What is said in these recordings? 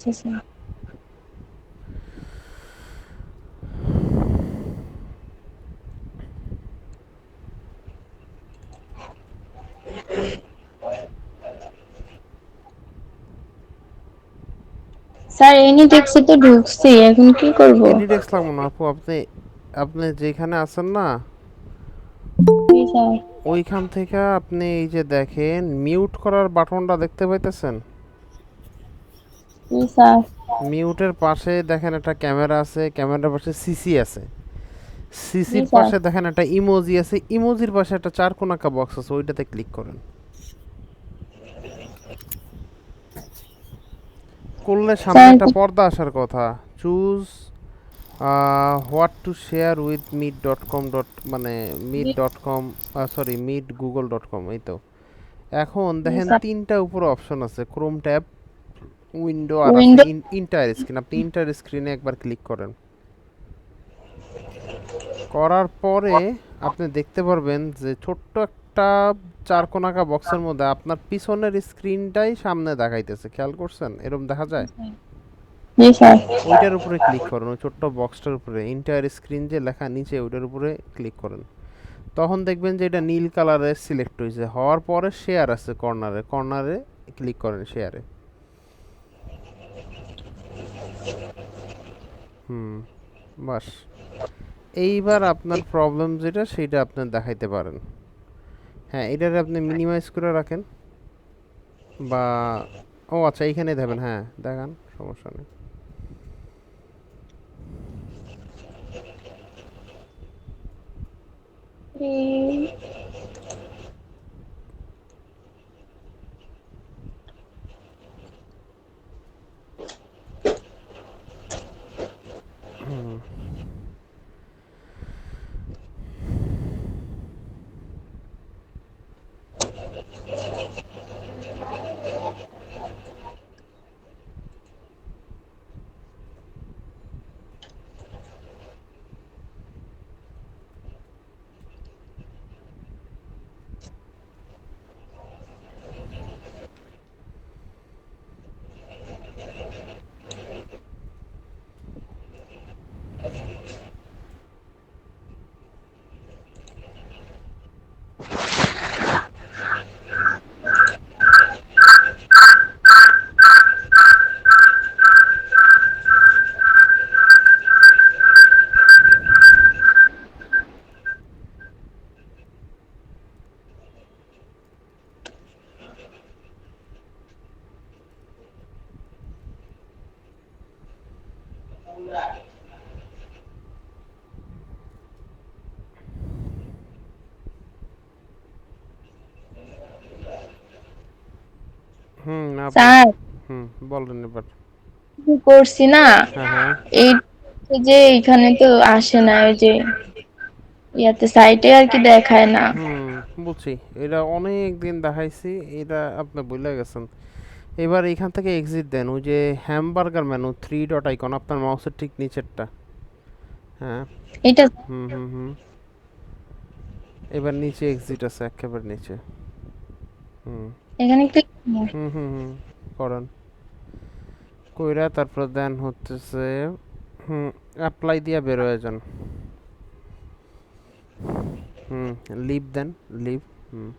আসতেছে। স্যার এনিটেক্সে তো ঢুকছি, এখন কি করব? এনিডেক্স লাগবো না আপু, আপনি আপনি যেখানে আছেন না জি স্যার। ওইখান থেকে আপনি এই যে দেখেন মিউট করার বাটনটা দেখতে পাইতেছেন? জি স্যার। মিউটের পাশে দেখেন একটা ক্যামেরা আছে, ক্যামেরার পাশে সিসি আছে, জি সিসির স্যার। পাশে দেখেন একটা ইমোজি আছে, ইমোজির পাশে একটা চার কোণাকা বক্স আছে, ওইটাতে ক্লিক করেন। করলে সামনে স্যার একটা পর্দা আসার কথা। Choose what to share with meet dot com dot মানে meet dot com, sorry meet Google dot com, এই তো। এখন জি দেখেন স্যার। তিনটা উপরে অপশন আছে, ক্রোম ট্যাব, উইন্ডো, আর আছে উইন্ডো। Inter screen. আপনি ইন্টার স্ক্রিনে একবার ক্লিক করেন। করার পরে আপনি দেখতে পারবেন যে ছোট্ট একটা চার কোণাকা বক্সের মধ্যে আপনার পিছনের স্ক্রিনটাই সামনে দেখাইতেছে, খেয়াল করছেন এরকম দেখা যায়? জি স্যার। ওইটার উপরে ক্লিক করেন, ওই ছোট্ট বক্সটার উপরে ইন্টার স্ক্রিন যে লেখা নিচে, ওইটার উপরে ক্লিক করেন। তখন দেখবেন যে এটা নীল কালারের সিলেক্ট হয়েছে, হওয়ার পরে শেয়ার আছে কর্নারে, কর্নারে ক্লিক করেন শেয়ারে। হুম, বাস। এইবার আপনার প্রবলেম যেটা সেটা আপনি দেখাইতে পারেন। হ্যাঁ, এটারে আপনি মিনিমাইজ করে রাখেন, বা ও আচ্ছা এইখানে দেবেন, হ্যাঁ দেখান, সমস্যা নেই। হুম, হুম, আপনি স্যার হুম বলেন এবার। কি করছি না, হ্যাঁ হ্যাঁ। এই যে এখানে তো আসে না, ওই যে ইয়াতে সাইটে আর কি দেখায় না। হুম, বুঝছি। এটা অনেক দিন দেখাইছি, এটা আপনি ভুলে গেছেন। এবার এইখান থেকে এক্সিট দেন, ওই যে hamburger menu three dot icon আপনার মাউসের ঠিক নিচেরটা। হ্যাঁ। এটা হুম হুম হুম। এবার নিচে এক্সিট আছে একেবারে নিচে। হুম এখানে ক্লিক। হুম হুম হুম, করেন। কইরা তারপর দেন হচ্ছে হুম, অ্যাপ্লাই দিয়া বের হয়ে যান। হুম, লিভ দেন, লিভ। হুম।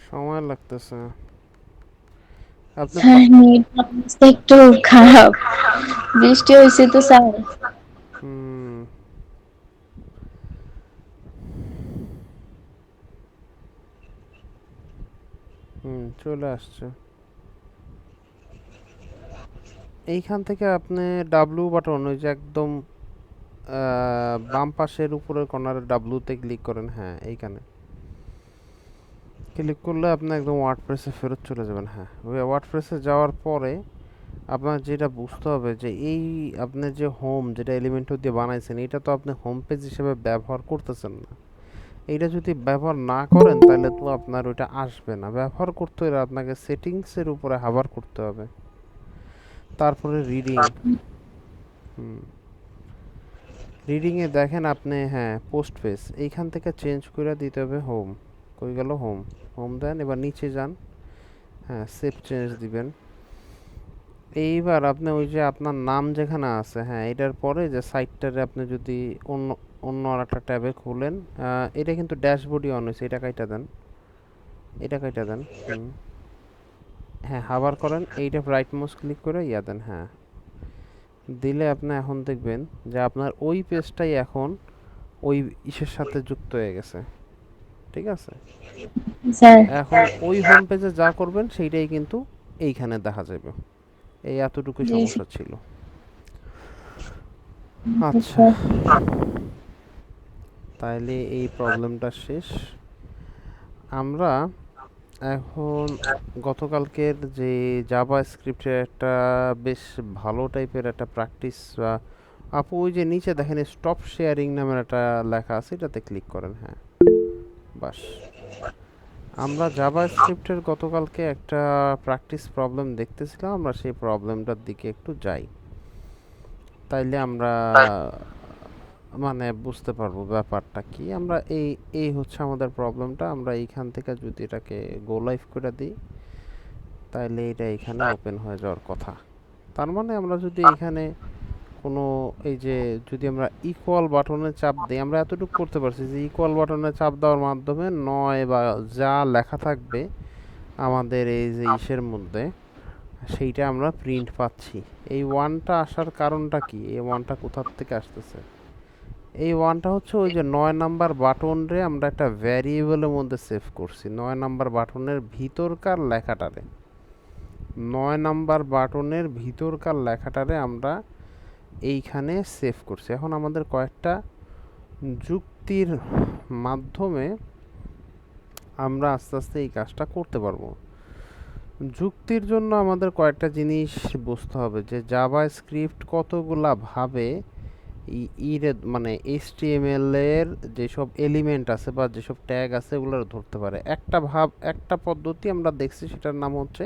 সময় লাগতেছে। আপনি স্যার নেট অবস্থা একটু খারাপ, বৃষ্টি হয়েছে তো স্যার। হুম হুম, চলে আসছে। এইখান থেকে আপনি ডাব্লু বাটন, ওই যে একদম বাম পাশের উপরের কর্নারে ডাব্লুতে ক্লিক করেন, হ্যাঁ এইখানে ক্লিক করলে আপনি একদম ওয়ার্ডপ্রেসে ফেরত চলে যাবেন। হ্যাঁ, ওই ওয়ার্ডপ্রেসে যাওয়ার পরে আপনার যেটা বুঝতে হবে যে এই আপনার যে হোম যেটা এলিমেন্টর দিয়ে বানাইছেন এটা তো আপনি হোম পেজ হিসেবে ব্যবহার করতেছেন না। এইটা যদি ব্যবহার না করেন তাহলে তো আপনার ওইটা আসবে না। ব্যবহার করতে হলে আপনাকে সেটিংসের উপরে হাবার করতে হবে, তারপরে রিডিং। হুম, রিডিংয়ে দেখেন আপনি, হ্যাঁ পোস্ট পেজ এইখান থেকে চেঞ্জ করে দিতে হবে হোম। কই গেল হোম? হোম দেন, এবার নিচে যান, হ্যাঁ সেভ চেঞ্জ দিবেন। এইবার আপনি ওই যে আপনার নাম যেখানে আছে, হ্যাঁ এটার পরে যে সাইটটারে আপনি যদি অন্য অন্য আর একটা ট্যাবে খুলেন, এটা কিন্তু ড্যাশবোর্ডই অন হয়েছে, এটা কাইটা দেন, এটা কাইটা দেন। হুম, হ্যাঁ হাবার করেন, এইটা রাইট মাউস ক্লিক করে ইয়া দেন, হ্যাঁ দিলে আপনি এখন দেখবেন যে আপনার ওই পেজটাই এখন ওই ইসের সাথে যুক্ত হয়ে গেছে। ঠিক আছে, স্যার। এখন ওই হোম পেজে যা করবেন সেইটাই কিন্তু এইখানে দেখা যাবে। এই এতটুকুই জি সমস্যা ছিল। আচ্ছা, স্যার। তাইলে এই প্রবলেমটা শেষ। আমরা এখন গতকালকের যে জাভা স্ক্রিপ্টের একটা বেশ ভালো টাইপের একটা প্র্যাকটিস, আপু ওই যে নিচে দেখেন স্টপ শেয়ারিং নামের একটা লেখা আছে, এটাতে ক্লিক করেন, হ্যাঁ বাস। আমরা জাভা স্ক্রিপ্টের গতকালকে একটা প্র্যাকটিস প্রবলেম দেখতেছিলাম, আমরা সেই প্রবলেমটার দিকে একটু যাই, তাইলে আমরা মানে বুঝতে পারবো ব্যাপারটা কি। আমরা এই এই হচ্ছে আমাদের প্রবলেমটা। আমরা এইখান থেকে যদি এটাকে গো লাইভ করে দিই তাহলে এটা এখানে ওপেন হয়ে যাওয়ার কথা। তার মানে আমরা যদি এখানে কোনো এই যে যদি আমরা ইকুয়াল বাটনে চাপ দিই, আমরা এতটুকু করতে পারছি যে ইকুয়াল বাটনে চাপ দেওয়ার মাধ্যমে নয় বা যা লেখা থাকবে আমাদের এই যে ইসের মধ্যে সেইটা আমরা প্রিন্ট পাচ্ছি। এই ওয়ানটা আসার কারণটা কি? এই ওয়ানটা কোথার থেকে আসতেছে? এই ওয়ানটা হচ্ছে ওই যে 9 নাম্বার বাটন রে আমরা একটা ভ্যারিয়েবলের মধ্যে সেভ করছি, 9 নাম্বার বাটনের ভিতরকার লেখাটারে। 9 নাম্বার বাটনের ভিতরকার লেখাটারে আমরা এইখানে সেভ করছি। এখন আমাদের কয়েকটা যুক্তির মাধ্যমে আমরা আস্তে আস্তে এই কাজটা করতে পারবো। যুক্তির জন্য আমাদের কয়েকটা জিনিস বুঝতে হবে যে জাভা স্ক্রিপ্ট কতগুলা ভাবে মানে এইচটিএমএল এর যেসব এলিমেন্ট আছে বা যেসব ট্যাগ আছে ওগুলো ধরতে পারে। একটা পদ্ধতি আমরা দেখছি, সেটার নাম হচ্ছে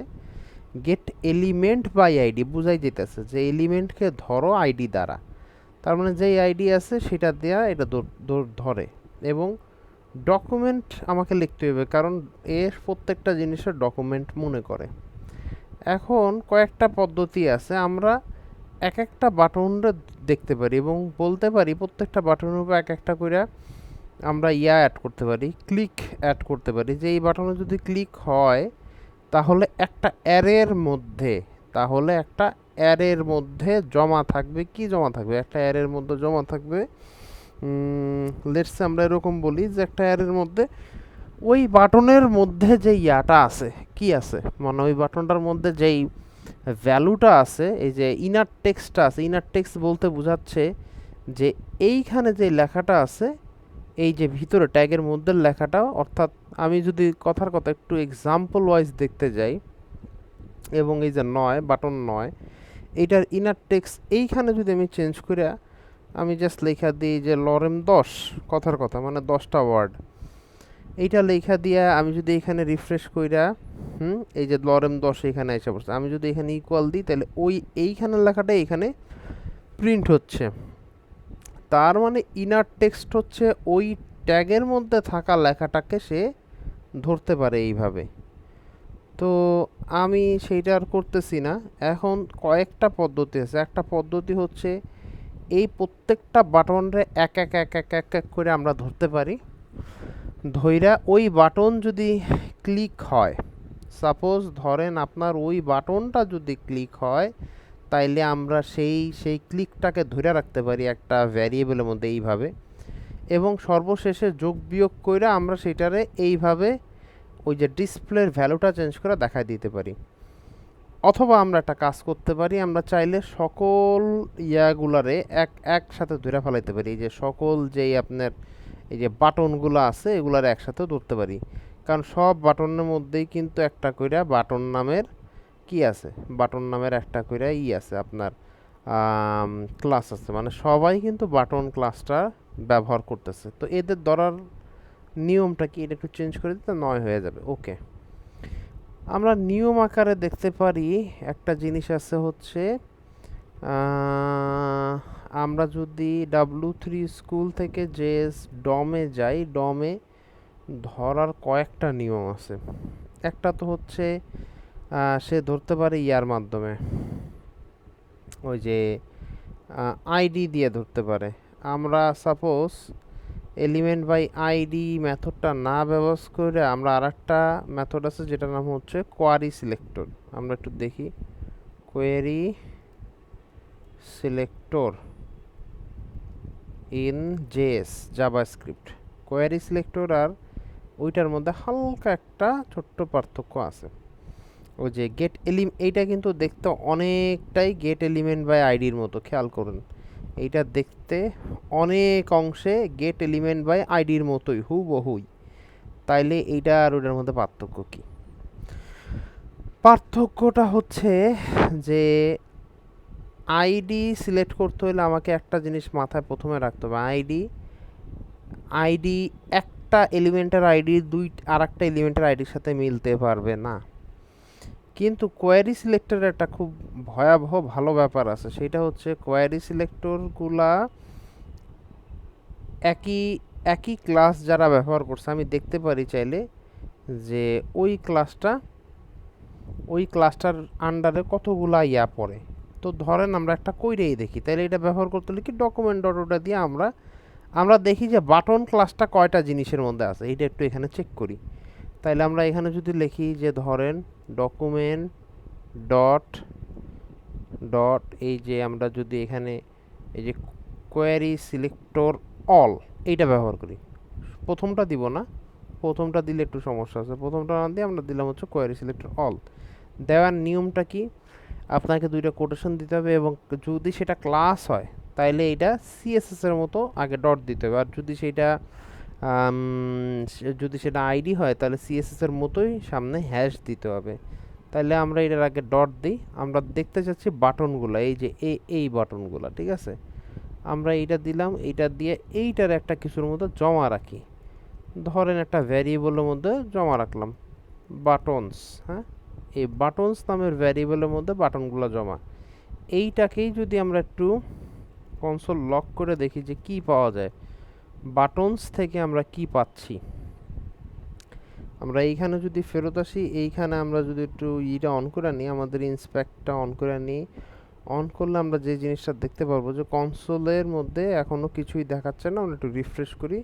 গেট এলিমেন্ট বাই আইডি। বুঝাই যেতেছে যে এলিমেন্টকে ধরো আইডি দ্বারা, তার মানে যেই আইডি আছে সেটা দেয়া এটা ধরে। এবং ডকুমেন্ট আমাকে লিখতে হবে, কারণ এর প্রত্যেকটা জিনিসের ডকুমেন্ট মনে করে। এখন কয়েকটা পদ্ধতি আছে, আমরা এক একটা বাটনটা দেখতে পারি এবং বলতে পারি প্রত্যেকটা বাটনের উপর এক একটা করে আমরা অ্যাড করতে পারি, ক্লিক অ্যাড করতে পারি। যে এই বাটনে যদি ক্লিক হয় তাহলে একটা অ্যারের মধ্যে জমা থাকবে। কি জমা থাকবে? একটা অ্যারের মধ্যে জমা থাকবে, লেটস আমরা এরকম বলি যে একটা অ্যারের মধ্যে ওই বাটনের মধ্যে যে ইয়াটা আছে, কি আছে মানে ওই বাটনটার মধ্যে যেই ভ্যালুটা আছে, এই যে ইনার টেক্সটটা আছে, ইনার টেক্সট বলতে বোঝাচ্ছে যে এইখানে যে লেখাটা আছে, এই যে ভিতরে ট্যাগের মধ্যে লেখাটা, অর্থাৎ আমি যদি কথার কথা একটু এক্সাম্পল ওয়াইজ দেখতে যাই, এবং এই যে বাটন 9 এইটার ইনার টেক্সট এইখানে যদি আমি চেঞ্জ করে আমি জাস্ট লেখা দিই যে লরেম 10, কথার কথা মানে 10টা ওয়ার্ড, এইটা লেখা দিয়া আমি যদি এখানে রিফ্রেশ কইরা, এই যে লরেম 10 এখানে এসে পড়ছে, আমি যদি এখানে ইকুয়াল দিই তাহলে ওই এইখানের লেখাটা এখানে প্রিন্ট হচ্ছে। তার মানে ইনার টেক্সট হচ্ছে ওই ট্যাগের মধ্যে থাকা লেখাটাকে সে ধরতে পারে এইভাবে। তো আমি সেইটা আর করতেছি না। এখন কয়েকটা পদ্ধতি আছে। একটা পদ্ধতি হচ্ছে এই প্রত্যেকটা বাটনরে এক এক এক এক এক এক করে আমরা ধরতে পারি। ধইরা ওই বাটন যদি ক্লিক হয়, সাপোজ ধরেন আপনার ওই বাটনটা যদি ক্লিক হয়, তাইলে আমরা সেই ক্লিকটাকে ধরে রাখতে পারি একটা ভ্যারিয়েবলের মধ্যে এইভাবে, এবং সর্বশেষে যোগ বিয়োগ কইরা আমরা সেটারে এইভাবে ওই যে ডিসপ্লের ভ্যালুটা চেঞ্জ করে দেখায় দিতে পারি। অথবা আমরা একটা কাজ করতে পারি, আমরা চাইলে সকল ইয়াগুলারে একসাথে ধরে ফেলাইতে পারি। এই যে সকল যেই আপনার এই যে বাটনগুলো আছে এগুলার একসাথে ধরতে পারি, কারণ সব বাটনের মধ্যেই কিন্তু একটা কইরা বাটন নামের কি আছে, বাটন নামের একটা করে আছে আপনার ক্লাস আছে, মানে সবাই কিন্তু বাটন ক্লাসটা ব্যবহার করতেছে। তো এদের ধরার নিয়মটা কি, এটা একটু চেঞ্জ করে দিতে 9 হয়ে যাবে। ওকে, আমরা নিয়ম আকারে দেখতে পারি একটা জিনিস আছে হচ্ছে আমরা যদি W3 স্কুল থেকে জেএস ডমে যাই, ডমে ধরার কয়েকটা নিয়ম আছে। একটা তো হচ্ছে সে ধরতে পারে ইয়ার মাধ্যমে, ওই যে আইডি দিয়ে ধরতে পারে। আমরা সাপোজ এলিমেন্ট বাই আইডি মেথডটা না ব্যবহার করে আমরা আরেকটা মেথড আছে যেটার নাম হচ্ছে কোয়ারি সিলেক্টর। আমরা একটু দেখি, query selector in JS JavaScript. Query selector আর ওইটার মধ্যে হালকা একটা ছোট্ট পার্থক্য আছে। ওই যে গেট এইটা কিন্তু দেখতে অনেকটাই গেট এলিমেন্ট বাই আইডির মতো, খেয়াল করুন। এইটা দেখতে অনেক অংশে গেট এলিমেন্ট বাই আইডির মতোই, হুবহুই। তাইলে এইটা আর ওইটার মধ্যে পার্থক্য কি? পার্থক্যটা হচ্ছে যে আইডি সিলেক্ট করতে হলে আমাকে একটা জিনিস মাথায় প্রথমে রাখতে হবে, আইডি একটা এলিমেন্টের আইডি আর একটা এলিমেন্টের আইডির সাথে মিলতে পারবে না। কিন্তু কোয়ারি সিলেক্টরের একটা খুব ভয়াবহ ভালো ব্যাপার আছে, সেটা হচ্ছে কোয়ারি সিলেক্টরগুলা একই একই ক্লাস যারা ব্যবহার করছে আমি দেখতে পারি চাইলে যে ওই ক্লাসটার আন্ডারে কতগুলা ইয়া পড়ে। তো ধরেন আমরা একটা কইরেই দেখি, তাহলে এটা ব্যবহার করতে হলে কি ডকুমেন্ট ডট ওটা দিয়ে আমরা দেখি যে বাটন ক্লাসটা কয়টা জিনিসের মধ্যে আছে, এইটা একটু এখানে চেক করি। তাইলে আমরা এখানে যদি লিখি যে ধরেন ডকুমেন্ট ডট ডট এই যে আমরা যদি এখানে এই যে কোয়ারি সিলেক্টর অল এইটা ব্যবহার করি, প্রথমটা দিব না, প্রথমটা দিলে একটু সমস্যা আছে, প্রথমটা না দিয়ে আমরা দিলাম হচ্ছে কোয়ারি সিলেক্টর অল। দেওয়ার নিয়মটা কি, আপনাকে দুইটা কোটেশন দিতে হবে, এবং যদি সেটা ক্লাস হয় তাইলে এইটা সিএসএস এর মতো আগে ডট দিতে হবে, আর যদি সেটা আইডি হয় তাহলে সিএসএস এর মতোই সামনে হ্যাশ দিতে হবে। তাহলে আমরা এটার আগে ডট দিই। আমরা দেখতে চাচ্ছি বাটনগুলো, এই যে এই বাটনগুলো, ঠিক আছে। আমরা এইটা দিলাম, এইটা দিয়ে এইটার একটা কিছুর মধ্যে জমা রাখি। ধরেন একটা ভ্যারিয়েবলের মধ্যে জমা রাখলাম বাটনস, হ্যাঁ, এই বাটনস নামের ভ্যারিয়েবলের মধ্যে বাটনগুলো জমা। এইটাকেই যদি আমরা একটু কনসোল লক করে দেখি যে কি পাওয়া যায়, বাটনস থেকে আমরা কি পাচ্ছি। আমরা এইখানে যদি ফেরত আসি, এইখানে আমরা যদি একটু ইটা অন করে নিই, আমাদের ইন্সপেক্টটা অন করে নিই, অন করলে আমরা যে জিনিসটা দেখতে পারবো যে কনসোলের মধ্যে এখনো কিছুই দেখাচ্ছে না। আমরা একটু রিফ্রেশ করি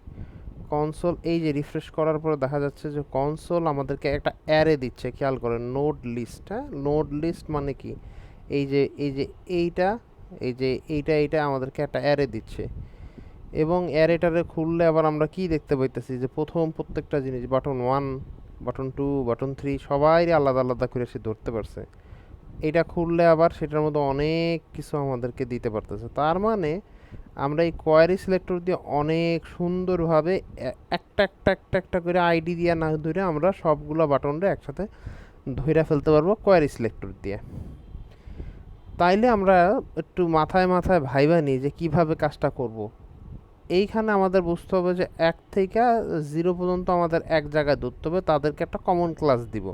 কনসোল, এই যে রিফ্রেশ করার পরে দেখা যাচ্ছে যে কনসোল আমাদেরকে একটা অ্যারে দিচ্ছে, খেয়াল করেন নোড লিস্ট। হ্যাঁ, নোড লিস্ট মানে কি, এইটা এইটা আমাদেরকে একটা অ্যারে দিচ্ছে, এবং অ্যারেটারে খুললে আবার আমরা কি দেখতে পাইতেছি যে প্রথম প্রত্যেকটা জিনিস বাটন 1 বাটন 2 বাটন 3 সবাই আলাদা আলাদা করে সে ধরতে পারছে। এটা খুললে আবার সেটার মধ্যে অনেক কিছু আমাদেরকে দিতে পারতেছে। তার মানে আমরা এই কোয়ারি সিলেক্টর দিয়ে অনেক সুন্দরভাবে একটা একটা একটা একটা করে আইডি দিয়ে না ধরে আমরা সবগুলো বাটনটা একসাথে ধরে ফেলতে পারবো কোয়ারি সিলেক্টর দিয়ে। তাইলে আমরা একটু মাথায় মাথায় ভাইবা নিই যে কিভাবে কাজটা করব। এইখানে আমাদের বুঝতে হবে যে 1 থেকে 0 পর্যন্ত আমাদের এক জায়গায় ধরতে হবে, তাদেরকে একটা কমন ক্লাস দিব।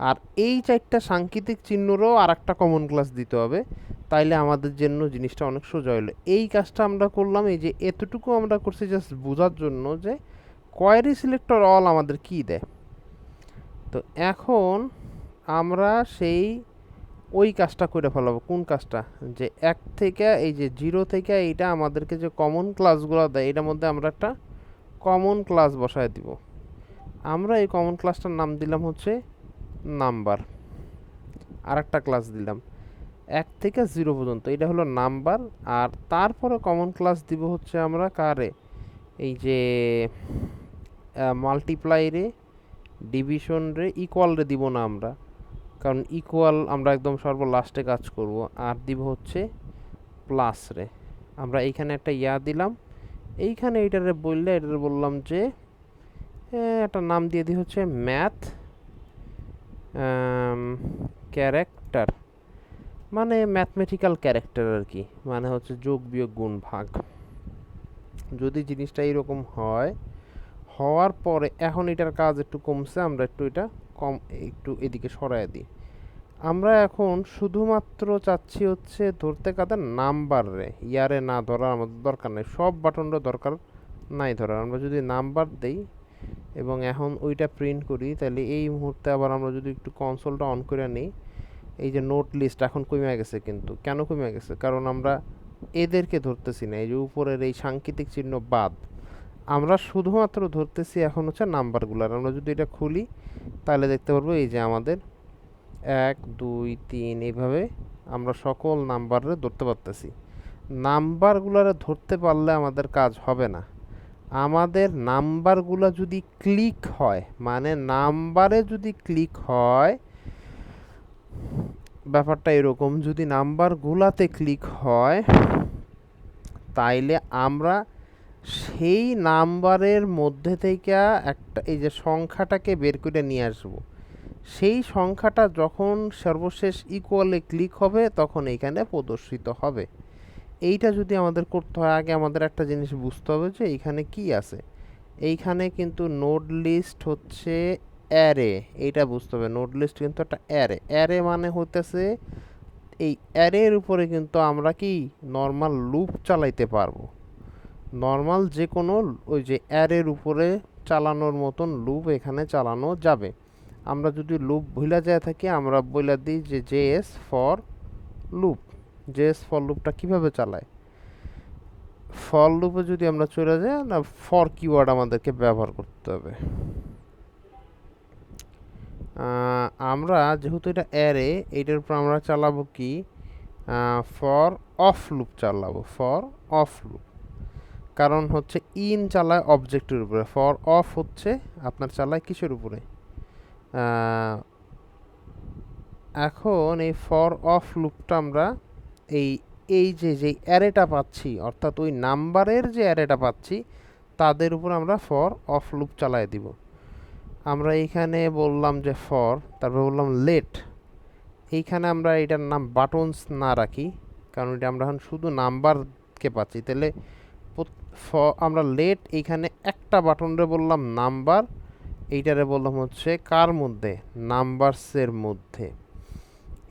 আর এই 4টা সাংকেতিক চিহ্নেরও আর একটা কমন ক্লাস দিতে হবে, তাইলে আমাদের জন্য জিনিসটা অনেক সোজা হলো। এই কাজটা আমরা করলাম, এই যে এতটুকু আমরা করছি জাস্ট বোঝার জন্য যে কোয়ারি সিলেক্টর অল আমাদের কি দেয়। তো এখন আমরা ওই কাজটা করে ফেলাবো। কোন কাজটা, যে 1 থেকে এই যে 0 থেকে এইটা আমাদেরকে যে কমন ক্লাসগুলো দেয় এটার মধ্যে আমরা একটা কমন ক্লাস বসায় দিব। আমরা এই কমন ক্লাসটার নাম দিলাম হচ্ছে নাম্বার। আর একটা ক্লাস দিলাম 1 থেকে 0 পর্যন্ত, এটা হলো নাম্বার। আর তারপরে কমন ক্লাস দিব হচ্ছে আমরা কারে, এই যে মাল্টিপ্লাই রে, ডিভিশন রে, ইকুয়াল রে দিব না আমরা, কারণ ইকুয়াল আমরা একদম সর্বলাস্টে কাজ করব। আর দিব হচ্ছে প্লাস রে। আমরা এইখানে একটা ইয়া দিলাম, এইখানে এটারে বললাম যে একটা নাম দিয়ে দিই হচ্ছে ম্যাথ ক্যারেক্টার মানে ম্যাথমেটিক্যাল ক্যারেক্টার আর কি, মানে হচ্ছে যোগ বিয়োগ গুণ ভাগ। যদি জিনিসটা এরকম হয়, হওয়ার পরে এখন এটার কাজ একটু কমছে, আমরা একটু এটা কম একটু এদিকে সরায় দিই। আমরা এখন শুধুমাত্র চাচ্ছি হচ্ছে ধরতে কাদের নাম্বার রে, ইয়ারে না ধরার আমাদের দরকার নেই, সব বাটনটা দরকার নাই ধরার। আমরা যদি নাম্বার দেই এবং এখন ওইটা প্রিন্ট করি, তাহলে এই মুহূর্তে আবার আমরা যদি একটু কনসোলটা অন করে নিই, এই যে নোট লিস্ট এখন কমে গেছে। কিন্তু কেন কমে গেছে? কারণ আমরা এদেরকে ধরতেছি না, এই যে উপরের এই সাংকেতিক চিহ্ন বাদ, আমরা শুধুমাত্র ধরতেছি এখন হচ্ছে নাম্বারগুলার। আমরা যদি এটা খুলি তাহলে দেখতে পারবো এই যে আমাদের 1 2 3 এইভাবে আমরা সকল নাম্বারে ধরতে পারতেছি। নাম্বারগুলারে ধরতে পারলে আমাদের কাজ হবে না। আমাদের নাম্বারগুলো যদি ক্লিক হয়, মানে নাম্বারে যদি ক্লিক হয়, ব্যাপারটা এরকম, যদি নাম্বারগুলাতে ক্লিক হয় তাইলে আমরা সেই নাম্বারের মধ্যে থেকে একটা এই যে সংখ্যাটাকে বের করে নিয়ে আসবো। সেই সংখ্যাটা যখন সর্বশেষ ইকুয়ালে ক্লিক হবে তখন এইখানে প্রদর্শিত হবে। এইটা যদি আমাদের করতে হয়, আগে আমাদের একটা জিনিস বুঝতে হবে যে এইখানে কি আছে। এইখানে কিন্তু নোড লিস্ট হচ্ছে অ্যারে, এইটা বুঝতে হবে। নোড লিস্ট কিন্তু একটা অ্যারে, অ্যারে মানে হতেছে এই অ্যারের উপরে কিন্তু আমরা কি নর্মাল লুপ চালাইতে পারবো। নর্মাল যে কোনো ওই যে অ্যারের উপরে চালানোর মতন লুপ এখানে চালানো যাবে। আমরা যদি লুপ ভুলা যায় থাকি, আমরা বলে দিই যে JS for loop. JS for লুপটা কীভাবে চালায়? ফর লুপে যদি আমরা চলে যাই না, ফর কিওয়ার্ড আমাদেরকে ব্যবহার করতে হবে। আমরা যেহেতু এটা অ্যারে, এইটার উপর আমরা চালাবো কি ফর অফ লুপ চালাবো, ফর অফ লুপ। কারণ হচ্ছে ইন চালায় অবজেক্টের উপরে, ফর অফ হচ্ছে আপনার চালায় কিসের উপরে। এখন এই ফর অফ লুপটা আমরা এই এই যে অ্যারেটা পাচ্ছি, অর্থাৎ ওই নাম্বারের যে অ্যারেটা পাচ্ছি তাদের উপর আমরা ফর অফ লুপ চালায় দিব। আমরা এইখানে বললাম যে ফর, তারপর বললাম লেট। এইখানে আমরা এটার নাম বাটনস না রাখি, কারণ এটা আমরা এখন শুধু নাম্বারকে পাচ্ছি। তাহলে আমরা লেট এইখানে একটা বাটনরে বললাম নাম্বার, এইটারে বললাম হচ্ছে কার মধ্যে, নাম্বারসের মধ্যে।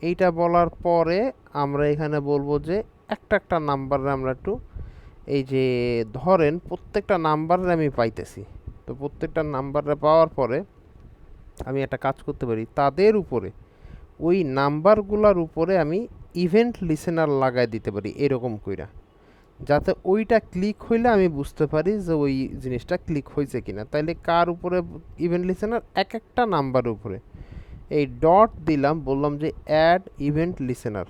এইটা বলার পরে আমরা এখানে বলবো যে একটা একটা নাম্বারে আমরা একটু এই যে ধরেন প্রত্যেকটা নাম্বারে আমি পাইতেছি, তো প্রত্যেকটা নাম্বারে পাওয়ার পরে আমি একটা কাজ করতে পারি, তাদের উপরে ওই নাম্বারগুলোর উপরে আমি ইভেন্ট লিসেনার লাগাই দিতে পারি এরকম কইরা, যাতে ওইটা ক্লিক হইলে আমি বুঝতে পারি যে ওই জিনিসটা ক্লিক হয়েছে কিনা। তাইলে কার উপরে ইভেন্ট লিসেনার? এক একটা নাম্বার উপরে এই ডট দিলাম, বললাম যে অ্যাড ইভেন্ট লিসেনার।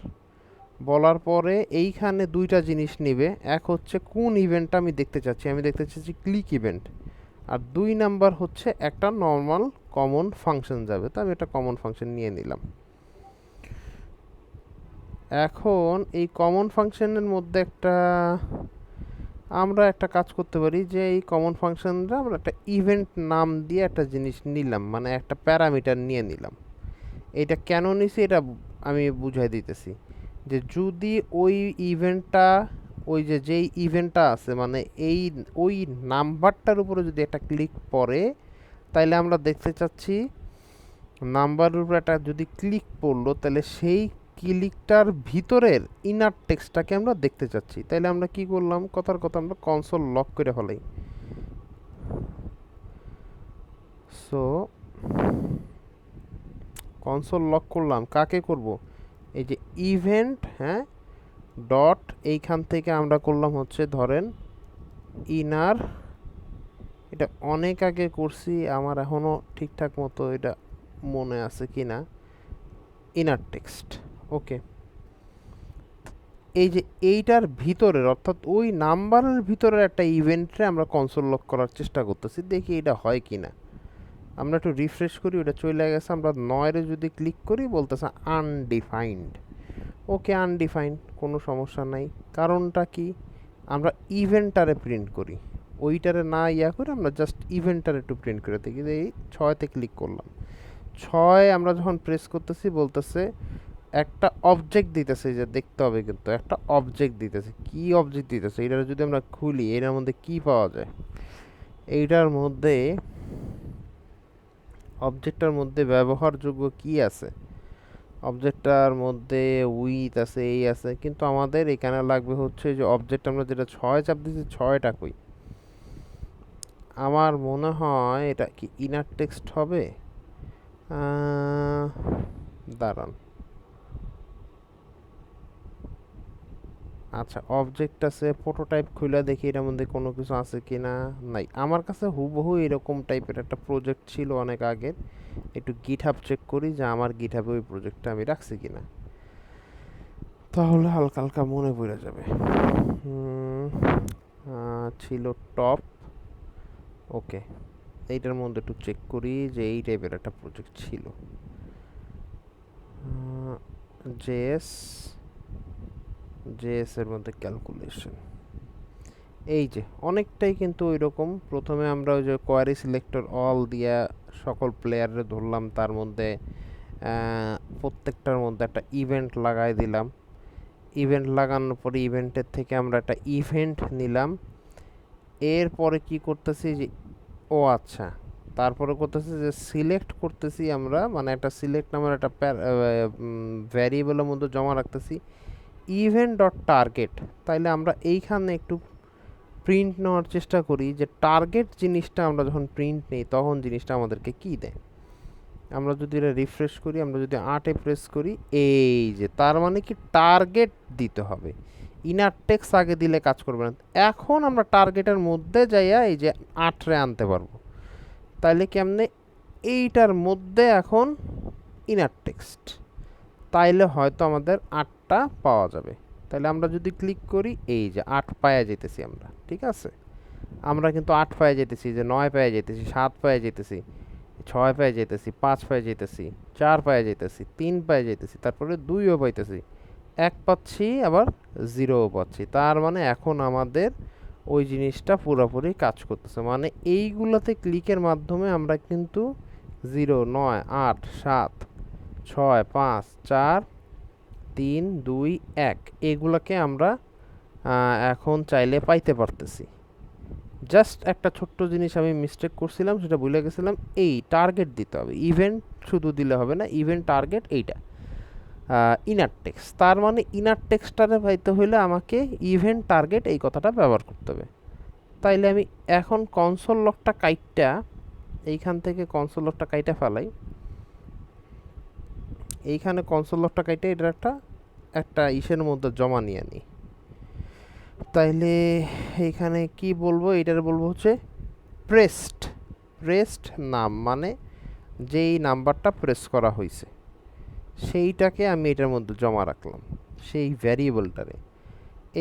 বলার পরে এইখানে দুইটা জিনিস নেবে, এক হচ্ছে কোন ইভেন্টটা আমি দেখতে চাচ্ছি, আমি দেখতে চাচ্ছি ক্লিক ইভেন্ট, আর 2 নাম্বার হচ্ছে একটা নর্মাল কমন ফাংশন যাবে। তো আমি একটা কমন ফাংশন নিয়ে নিলাম। এখন এই কমন ফাংশনের মধ্যে আমরা একটা কাজ করতে পারি যে এই কমন ফাংশনটা আমরা একটা ইভেন্ট নাম দিয়ে একটা জিনিস নিলাম, মানে একটা প্যারামিটার নিয়ে নিলাম। এটা কেন নিছি এটা আমি বুঝাই দিতেছি, যে যদি ওই ইভেন্টটা ওই যেই ইভেন্টটা আছে, মানে ওই নাম্বারটার উপরে যদি একটা ক্লিক পড়ে, তাইলে আমরা দেখতে চাচ্ছি নাম্বারের উপরে একটা যদি ক্লিক পড়লো, তাহলে সেই ক্লিকটার ভিতরের ইনার টেক্সটটাকে আমরা দেখতে চাচ্ছি। তাইলে আমরা কি করলাম, কথার কথা আমরা কনসোল লক করে ফেলাই। সো কনসোল লক করলাম, কাকে করব? এই যে ইভেন্ট, হ্যাঁ, ডট এইখান থেকে আমরা করলাম হচ্ছে ধরেন ইনার, এটা অনেক আগে করছি, আমার এখনও ঠিকঠাক মতো এটা মনে আছে কি না, ইনার টেক্সট। ওকে, এই যে এইটার ভিতরের অর্থাৎ ওই নাম্বারের ভিতরের একটা ইভেন্টে আমরা কনসোল লক করার চেষ্টা করতেছি, দেখি এটা হয় কি না। আমরা একটু রিফ্রেশ করি, ওটা চলে গেছে। আমরা 9 যদি ক্লিক করি বলতেছে আনডিফাইন্ড। ওকে, আনডিফাইন্ড, কোনো সমস্যা নাই। কারণটা কি, আমরা ইভেন্টারে প্রিন্ট করি, ওইটারে না ইয়া করে আমরা জাস্ট ইভেন্টারে একটু প্রিন্ট করে থাকি। এই 6তে ক্লিক করলাম, 6 আমরা যখন প্রেস করতেছি বলতেছে একটা অবজেক্ট দিতেছে, যে দেখতে হবে কিন্তু একটা অবজেক্ট দিতেছে। কি অবজেক্ট দিতেছে এটা যদি আমরা খুলি এটার মধ্যে কি পাওয়া যায়? এইটার মধ্যে অবজেক্টটার মধ্যে ব্যবহারযোগ্য কি আছে? অবজেক্টটার মধ্যে উইথ আছে, এই আছে, কিন্তু আমাদের এখানে লাগবে হচ্ছে যে অবজেক্ট আমরা যেটা 6 চাপ দিয়েছি 6টা কই? আমার মনে হয় এটা কি ইনার টেক্সট হবে। দাঁড়ান, আচ্ছা অবজেক্ট আছে, প্রোটোটাইপ খুলে দেখি এটার মধ্যে কোনো কিছু আছে কি না। নাই, আমার কাছে হুবহু এরকম টাইপের একটা প্রজেক্ট ছিল অনেক আগের। একটু গিটহাব চেক করি যে আমার গিটহাবে ওই প্রজেক্টটা আমি রাখছি কিনা, তাহলে হালকা হালকা মনে পড়ে যাবে। ছিল টপ, ওকে। এইটার মধ্যে একটু চেক করি যে এই টাইপের একটা প্রজেক্ট ছিল। জেএস, জেএস এর মধ্যে ক্যালকুলেশন, এই যে অনেকটাই কিন্তু ওই রকম। প্রথমে আমরা ওই যে কোয়ারি সিলেক্টর অল দিয়া সকল প্লেয়ারে ধরলাম, তার মধ্যে প্রত্যেকটার মধ্যে একটা ইভেন্ট লাগাই দিলাম। ইভেন্ট লাগানোর পরে ইভেন্টের থেকে আমরা একটা ইভেন্ট নিলাম। এরপরে কি করতেছি যে ও আচ্ছা, তারপরে করতেছি যে সিলেক্ট করতেছি আমরা, মানে একটা সিলেক্ট নামের একটা ভ্যারিয়েবলের মধ্যে জমা রাখতেছি ইভেন্ট ডট টার্গেট। তাইলে আমরা এইখানে একটু প্রিন্ট নেওয়ার চেষ্টা করি যে টার্গেট জিনিসটা আমরা যখন প্রিন্ট নেই তখন জিনিসটা আমাদেরকে কি দেয়। আমরা যদি এটা রিফ্রেশ করি, আমরা যদি 8-এ প্রেস করি, এই যে তার মানে কি টার্গেট দিতে হবে, ইনার টেক্সট আগে দিলে কাজ করবে না। এখন আমরা টার্গেটের মধ্যে যাইয়া এই যে 8-রে আনতে পারবো। তাইলে কেমনে? এইটার মধ্যে এখন ইনার টেক্সট, তাইলে হয়তো আমাদের 8টা পাওয়া যাবে। তাহলে আমরা যদি ক্লিক করি এই যে 8 পায়া যেতেছি আমরা, ঠিক আছে। আমরা কিন্তু 8 পায়ে যেতেছি, যে 9 পায়ে যেতেছি, 7 পায়ে যেতেছি, 6 পায়ে যেতেছি, 5 পায়ে যেতেছি, 4 পায়ে যেতেছি, 3 পায়ে যেতেছি, তারপরে 2ও পাইতেছি, 1 পাচ্ছি, আবার 0ও পাচ্ছি। তার মানে এখন আমাদের ওই জিনিসটা পুরোপুরি কাজ করতেছে। মানে এইগুলোতে ক্লিকের মাধ্যমে আমরা কিন্তু 0, 9, 8, 7, 6, 5, 4, 3, 2, 1 এগুলোকে আমরা এখন চাইলে পাইতে পারতেছি। জাস্ট একটা ছোট্ট জিনিস আমি মিস্টেক করছিলাম, সেটা ভুলে গেছিলাম, এই টার্গেট দিতে হবে। ইভেন্ট শুধু দিলে হবে না, ইভেন্ট টার্গেট এইটা ইনার টেক্সট। তার মানে ইনার টেক্সটটারে পাইতে হলে আমাকে ইভেন্ট টার্গেট এই কথাটা ব্যবহার করতে হবে। তাইলে আমি এখন কনসোল লকটা কাইটটা, এইখান থেকে কনসোল লকটা কাইটা ফেলাই, এইখানে কনসোল লকটা কাইটে এটা একটা একটা ইসের মধ্যে জমা নিয়ে নিই। তাইলে এইখানে কি বলবো, এটার বলবো হচ্ছে প্রেসড। প্রেসড নাম মানে যেই নাম্বারটা প্রেস করা হয়েছে সেইটাকে আমি এটার মধ্যে জমা রাখলাম, সেই ভ্যারিয়েবলটারে।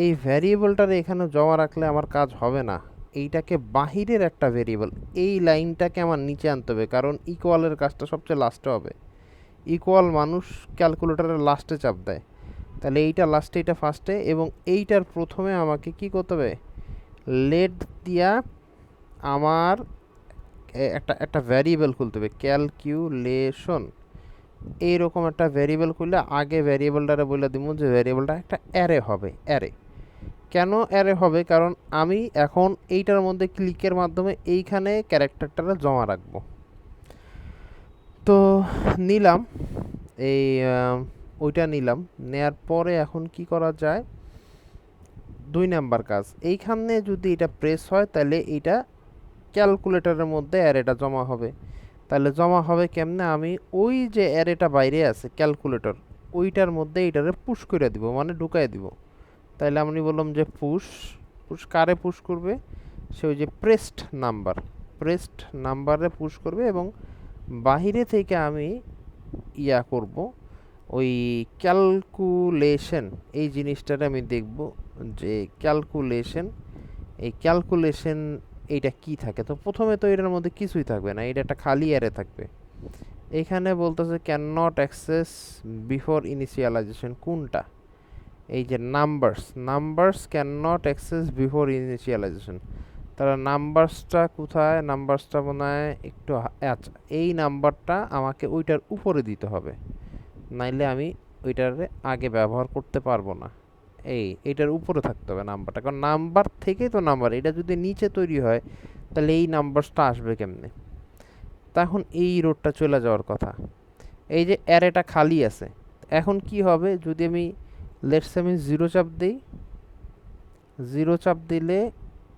এই ভ্যারিয়েবলটারে এখানে জমা রাখলে আমার কাজ হবে না, এইটাকে বাহিরের একটা ভ্যারিয়েবল, এই লাইনটাকে আমার নিচে আনতে হবে, কারণ ইকুয়ালের কাজটা সবচেয়ে লাস্টে হবে। ইকুয়াল মানুষ ক্যালকুলেটরের লাস্টে চাপ দেয়, তাহলে এইটা লাস্টে, এইটা ফার্স্টে, এবং এইটার প্রথমে আমাকে কি করতে হবে, লেট দিয়া আমার একটা একটা ভ্যারিয়েবল খুলতে হবে, ক্যালকুলেশন। এইরকম একটা ভ্যারিয়েবল খুললে আগে ভ্যারিয়েবলটারে বলে দিব যে ভ্যারিয়েবলটা একটা অ্যারে হবে। অ্যারে কেন অ্যারে হবে? কারণ আমি এখন এইটার মধ্যে ক্লিকের মাধ্যমে এইখানে ক্যারেক্টারটা জমা রাখবো। তো নিলাম এই ওইটা নিলাম, নেয়ার পরে এখন কি করা যায়, 2 নাম্বার কাজ, এইখানে যদি এটা প্রেস হয় তাহলে এইটা ক্যালকুলেটরের মধ্যে অ্যারেটা জমা হবে। তাহলে জমা হবে কেমনে, আমি ওই যে অ্যারেটা বাইরে আছে ক্যালকুলেটর, ওইটার মধ্যে এইটারে পুশ করে দিব, মানে ঢুকাই দিব। তাইলে আমি বললাম যে পুশ, পুশ কারে পুশ করবে, সে ওই যে প্রেসড নাম্বার, প্রেসড নাম্বারে পুশ করবে, এবং বাহিরে থেকে আমি ইয়া করব, ওই ক্যালকুলেশন এই জিনিসটারে আমি দেখব যে ক্যালকুলেশন, এই ক্যালকুলেশন এইটা কি থাকে। তো প্রথমে তো এটার মধ্যে কিছুই থাকবে না, এটা একটা খালি অ্যারে থাকবে। এখানে বলতেছে can not access before initialization, কোনটা? এই যে numbers, numbers can not access before initialization. তাহলে নাম্বারসটা কোথায়? নাম্বারসটা মনে হয় একটু আচ্ছা, এই নাম্বারটা আমাকে ওইটার উপরে দিতে হবে, নাইলে আমি ওইটারে আগে ব্যবহার করতে পারবো না। এইটার উপরে থাকতে হবে নাম্বারটা, কারণ নাম্বার থেকেই তো নাম্বার। এটা যদি নিচে তৈরি হয় তাহলে এই নাম্বারসটা আসবে কেমনে? তখন এই রোডটা চলে যাওয়ার কথা। এই যে অ্যারেটা খালি আছে, এখন কি হবে যদি আমি লেটস আমি জিরো চাপ দিই? জিরো চাপ দিলে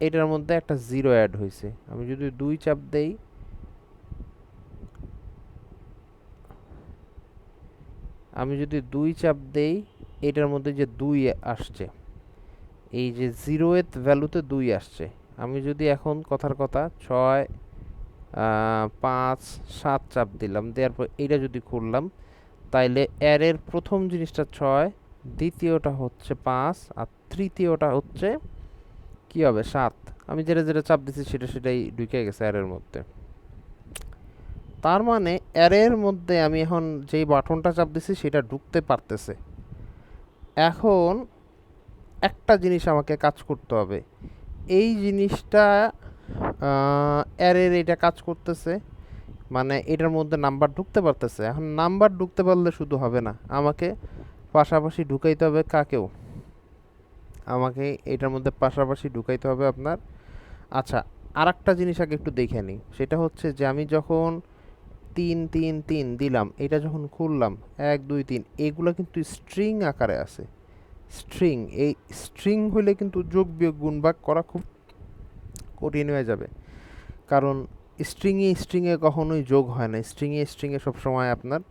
এটার মধ্যে একটা জিরো অ্যাড হয়েছে। আমি যদি দুই চাপ দেই, এটার মধ্যে যে দুই আসছে, এই যে জিরোয়ের ভ্যালুতে দুই আসছে। আমি যদি এখন কথার কথা 6 5 7 চাপ দিলাম, দেওয়ার পর এটা যদি খুললাম, তাইলে অ্যারের প্রথম জিনিসটা 6, দ্বিতীয়টা হচ্ছে 5, আর তৃতীয়টা হচ্ছে কি হবে 7। আমি যেটা যেটা চাপ দিচ্ছি সেটাই ঢুকে গেছে অ্যারের মধ্যে। তার মানে অ্যারের মধ্যে আমি এখন যেই বাটনটা চাপ দিছি সেটা ঢুকতে পারতেছে। এখন একটা জিনিস আমাকে কাজ করতে হবে, এই জিনিসটা অ্যারের এটা কাজ করতেছে, মানে এটার মধ্যে নাম্বার ঢুকতে পারতেছে। এখন নাম্বার ঢুকতে পারলে শুধু হবে না, আমাকে পাশাপাশি ঢুকাইতে হবে কাকেও, আমাকে এটার মধ্যে পাশাপাশি ঢুকাইতে হবে আপনার। আচ্ছা, আর একটা জিনিস আগে একটু দেখে নিই, সেটা হচ্ছে যে আমি যখন 3 3 3 দিলাম, এটা যখন খুললাম 1 2 3, এগুলো কিন্তু স্ট্রিং আকারে আছে। স্ট্রিং, এই স্ট্রিং হলে কিন্তু যোগ বিয়োগ গুণ ভাগ করা খুব কঠিন হয়ে যাবে, কারণ স্ট্রিংয়ে কখনোই যোগ হয় না। স্ট্রিংয়ে সবসময় আপনার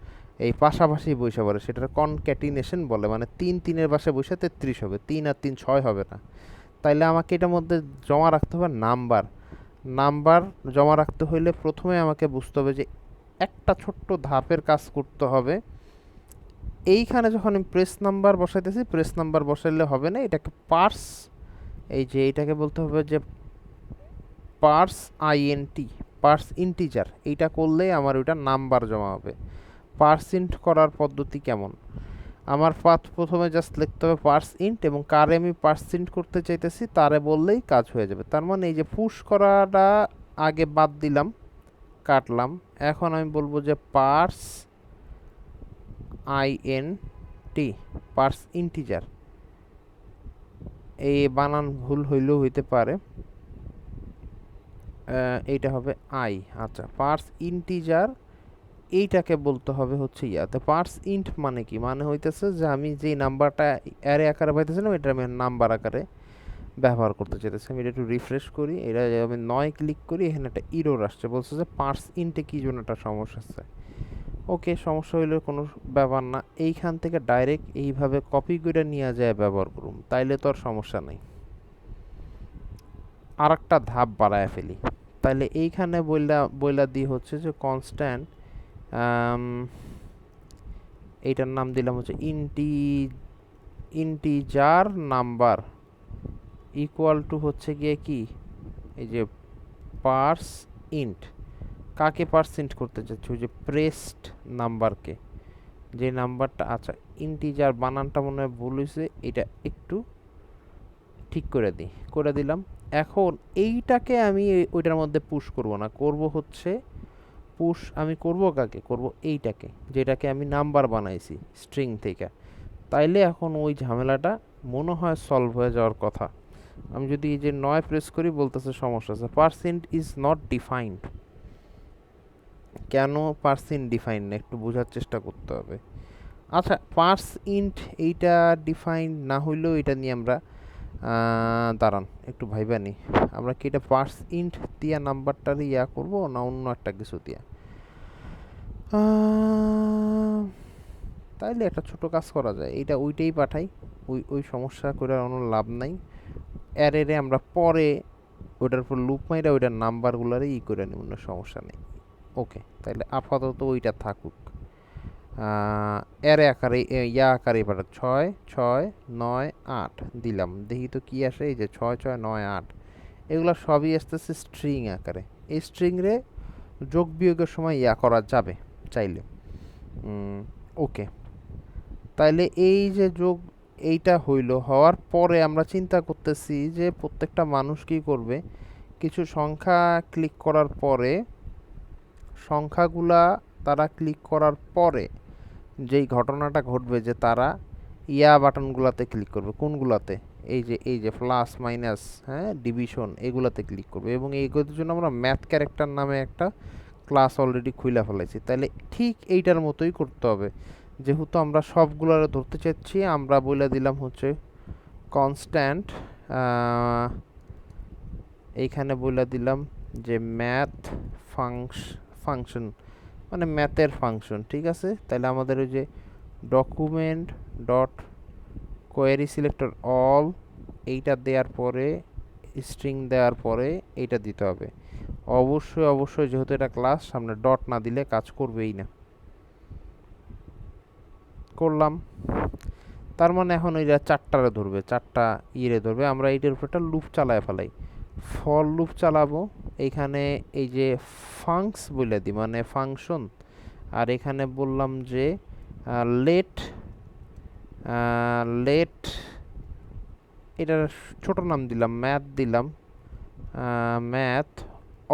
এই পাশাপাশি বসে পড়ে, সেটা কনক্যাটিনেশন বলে, মানে 3 3-এর পাশে বসে 33 হবে, 3 আর 3 6 হবে না। তাইলে আমাকে এটার মধ্যে জমা রাখতে হবে নাম্বার। নাম্বার জমা রাখতে হইলে প্রথমে আমাকে বুঝতে হবে যে একটা ছোট্ট ধাপের কাজ করতে হবে। এইখানে যখন আমি প্রেস নাম্বার বসাইতেছি, প্রেস নাম্বার বসাইলে হবে না, এটাকে পার্স, এই যে এটাকে বলতে হবে যে পার্স আইএনটি, পার্স ইন্টিজার, এইটা করলেই আমার ওইটা নাম্বার জমা হবে। পার্সেন্ট করার পদ্ধতি কেমন? আমার প্রথমে জাস্ট লিখতে হবে পার্স ইন্ট, এবং কারে আমি পার্সেন্ট করতে চাইতেছি তারে বললেই কাজ হয়ে যাবে। তার মানে এই যে পুশ করাটা আগে বাদ দিলাম, কাটলাম। এখন আমি বলবো যে পার্স আইএনটি, পার্স ইন্টিজার। এই বানান ভুল হইলেও হইতে পারে, এইটা হবে আই। আচ্ছা, পার্স ইন্টিজার, এইটাকে বলতে হবে হচ্ছে ইয়াতে পার্স ইন্ট, মানে কি? মানে হইতেছে যে আমি যে নাম্বারটা অ্যারে আকারে পাইতেছিলাম, এটা আমি নাম্বার আকারে ব্যবহার করতে চাইতেছি। আমি এটা একটু রিফ্রেশ করি, এটা আমি 9 ক্লিক করি, এখানে একটা ইরোর আসছে, বলছে যে পার্স ইন্টে কি জন্য একটা সমস্যা আছে। ওকে, সমস্যা হইলে কোনো ব্যাপার না, এইখান থেকে ডাইরেক্ট এইভাবে কপি করে নিয়ে যায় ব্যবহার করুন, তাইলে তো আর সমস্যা নেই। আর একটা ধাপ বাড়ায় ফেলি, তাইলে এইখানে বইলা দিয়ে হচ্ছে যে কনস্ট্যান্ট, এইটার নাম দিলাম হচ্ছে ইন্টিজার নাম্বার ইকুয়াল টু হচ্ছে গিয়ে কি, এই যে পার্স ইন্ট। কাকে পার্সেন্ট করতে চাচ্ছি? ওই যে প্রেসড নাম্বারকে, যে নাম্বারটা। আচ্ছা, ইন্টিজার বানানটা মনে হয় ভুল হয়েছে, এটা একটু ঠিক করে দিলাম। এখন এইটাকে আমি ওইটার মধ্যে পুশ করব না, করব হচ্ছে পুশ আমি করব কাকে? করব এইটাকে, যেটাকে আমি নাম্বার বানাইছি স্ট্রিং থেকে। তাইলে এখন ওই ঝামেলাটা মনে হয় সলভ হয়ে যাওয়ার কথা। আমি যদি এই যে 9 প্রেস করি, বলতেছে সমস্যা আছে, পার্সেন্ট ইজ নট ডিফাইন্ড। কেন পার্সেন্ট ডিফাইন্ড না, একটু বোঝার চেষ্টা করতে হবে। আচ্ছা, পার্স ইন্ট এইটা ডিফাইন না হইলেও এটা নিয়ে আমরা দাঁড়ান একটু ভাইবা নি, আমরা কি এটা পার্স ইন্ট দিয়া নাম্বারটার ইয়া করবো না অন্য একটা কিছু দিয়া? তাইলে একটা ছোট কাজ করা যায়, এইটা ওইটাই পাঠাই, ওই সমস্যা করে কোনো লাভ নাই। অ্যারে আমরা পরে ওইটার উপর লুপ মাইরা ওইটার নাম্বারগুলারে করে নেব, কোনো সমস্যা নেই। ওকে, তাইলে আপাতত ওইটা থাকুক। অ্যারে আকারে ইয়া আকারে পাঠাক, 6 6 9 8 দিলাম, দেখি তো কি আসে। এই যে 6 6 9 8, এগুলো সবই আসতেছে স্ট্রিং আকারে। এই স্ট্রিং রে যোগ বিয়োগের সময় ইয়া করা যাবে চাইলে। ওকে, তাইলে এই যে যোগ, এইটা হওয়ার পরে আমরা চিন্তা করতেছি যে প্রত্যেকটা মানুষ কি করবে, কিছু সংখ্যা ক্লিক করার পরে সংখ্যাগুলা তারা ক্লিক করার পরে যেই ঘটনাটা ঘটবে যে তারা বাটনগুলোতে ক্লিক করবে। কোনগুলাতে? এই যে প্লাস মাইনাস, হ্যাঁ, ডিভিশন, এগুলাতে ক্লিক করবে। এবং এইগুলোর জন্য আমরা ম্যাথ ক্যারেক্টার নামে একটা ক্লাস অলরেডি খুইলা ফেলাইছি। তাহলে ঠিক এইটার মতোই করতে হবে। যেহেতু আমরা সবগুলোরে ধরতে চাচ্ছি, আমরা বলে দিলাম হচ্ছে কনস্ট্যান্ট, এইখানে বলে দিলাম যে ম্যাথ ফাংশন, মানে ম্যাথের ফাংশন, ঠিক আছে। তাহলে আমাদের ওই যে document dot query selector all, এইটা দেওয়ার পরে স্ট্রিং দেওয়ার পরে এইটা দিতে হবে। অবশ্যই অবশ্যই যেহেতু এটা ক্লাস, সামনে ডট না দিলে কাজ করবেই না। করলাম, তার মানে এখন ওইটা চারটারে ধরবে, চারটা ইয়ে ধরবে। আমরা এইটার উপর একটা লুপ চালায় ফেলাই, ফর লুপ চালাবো। এইখানে এই যে ফাংস বলে দিই, মানে ফাংশন। আর এখানে বললাম যে লেট লেট, এটার ছোট নাম দিলাম ম্যাথ, দিলাম ম্যাথ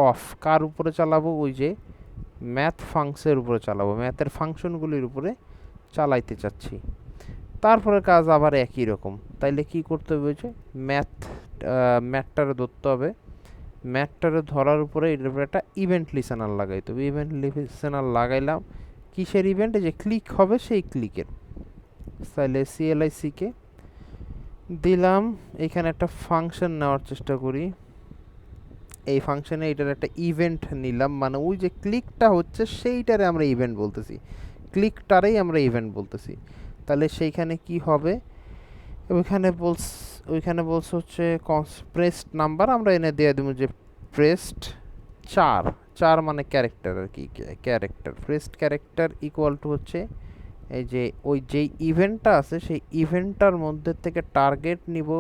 অফ। কার উপরে চালাবো? ওই যে ম্যাথ ফাংসের উপরে চালাবো, ম্যাথের ফাংশনগুলির উপরে চালাইতে চাচ্ছি। তারপরে কাজ আবার একই রকম। তাইলে কি করতে হবে? যে ম্যাথটারে ধরতে হবে। ম্যাথটারে ধরার উপরে এটার উপরে একটা ইভেন্ট লিসেনার লাগাইতে হবে। ইভেন্ট লিসেনার লাগাইলাম। কিসের ইভেন্ট? যে ক্লিক হবে সেই ক্লিকের। তাহলে সিএলআইসিকে দিলাম। এখানে একটা ফাংশন নেওয়ার চেষ্টা করি। এই ফাংশনে এটার একটা ইভেন্ট নিলাম, মানে ওই যে ক্লিকটা হচ্ছে সেইটারে আমরা ইভেন্ট বলতেছি, ক্লিকটারেই আমরা ইভেন্ট বলতেছি। তাহলে সেইখানে কি হবে? ওইখানে বলছে হচ্ছে প্রেসড নাম্বার, আমরা এনে দিয়ে দেবো যে প্রেসড 4, 4 মানে ক্যারেক্টার আর কি, character. Pressed character equal to হচ্ছে এই যে ওই যেই ইভেন্টটা আছে সেই ইভেন্টটার মধ্যে থেকে টার্গেট নিব।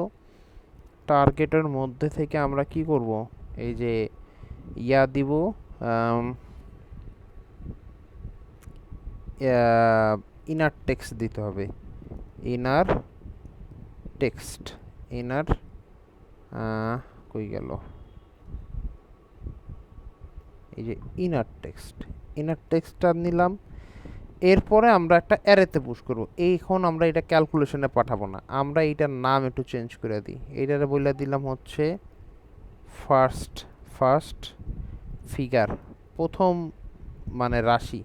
টার্গেটের মধ্যে থেকে আমরা কি করব? এই যে দিব ইনার টেক্সট দিতে হবে। ইনার টেক্সট, ইনার কই গেল? এই যে ইনার টেক্সট, ইনার টেক্সটটা নিলাম। এরপরে আমরা একটা অ্যারেতে পুশ করব। এখন আমরা এটা ক্যালকুলেশনে পাঠাবো না, আমরা এইটার নাম একটু চেঞ্জ করে দিই। এইটারে বলে দিলাম হচ্ছে ফার্স্ট ফিগার, প্রথম মানে রাশি।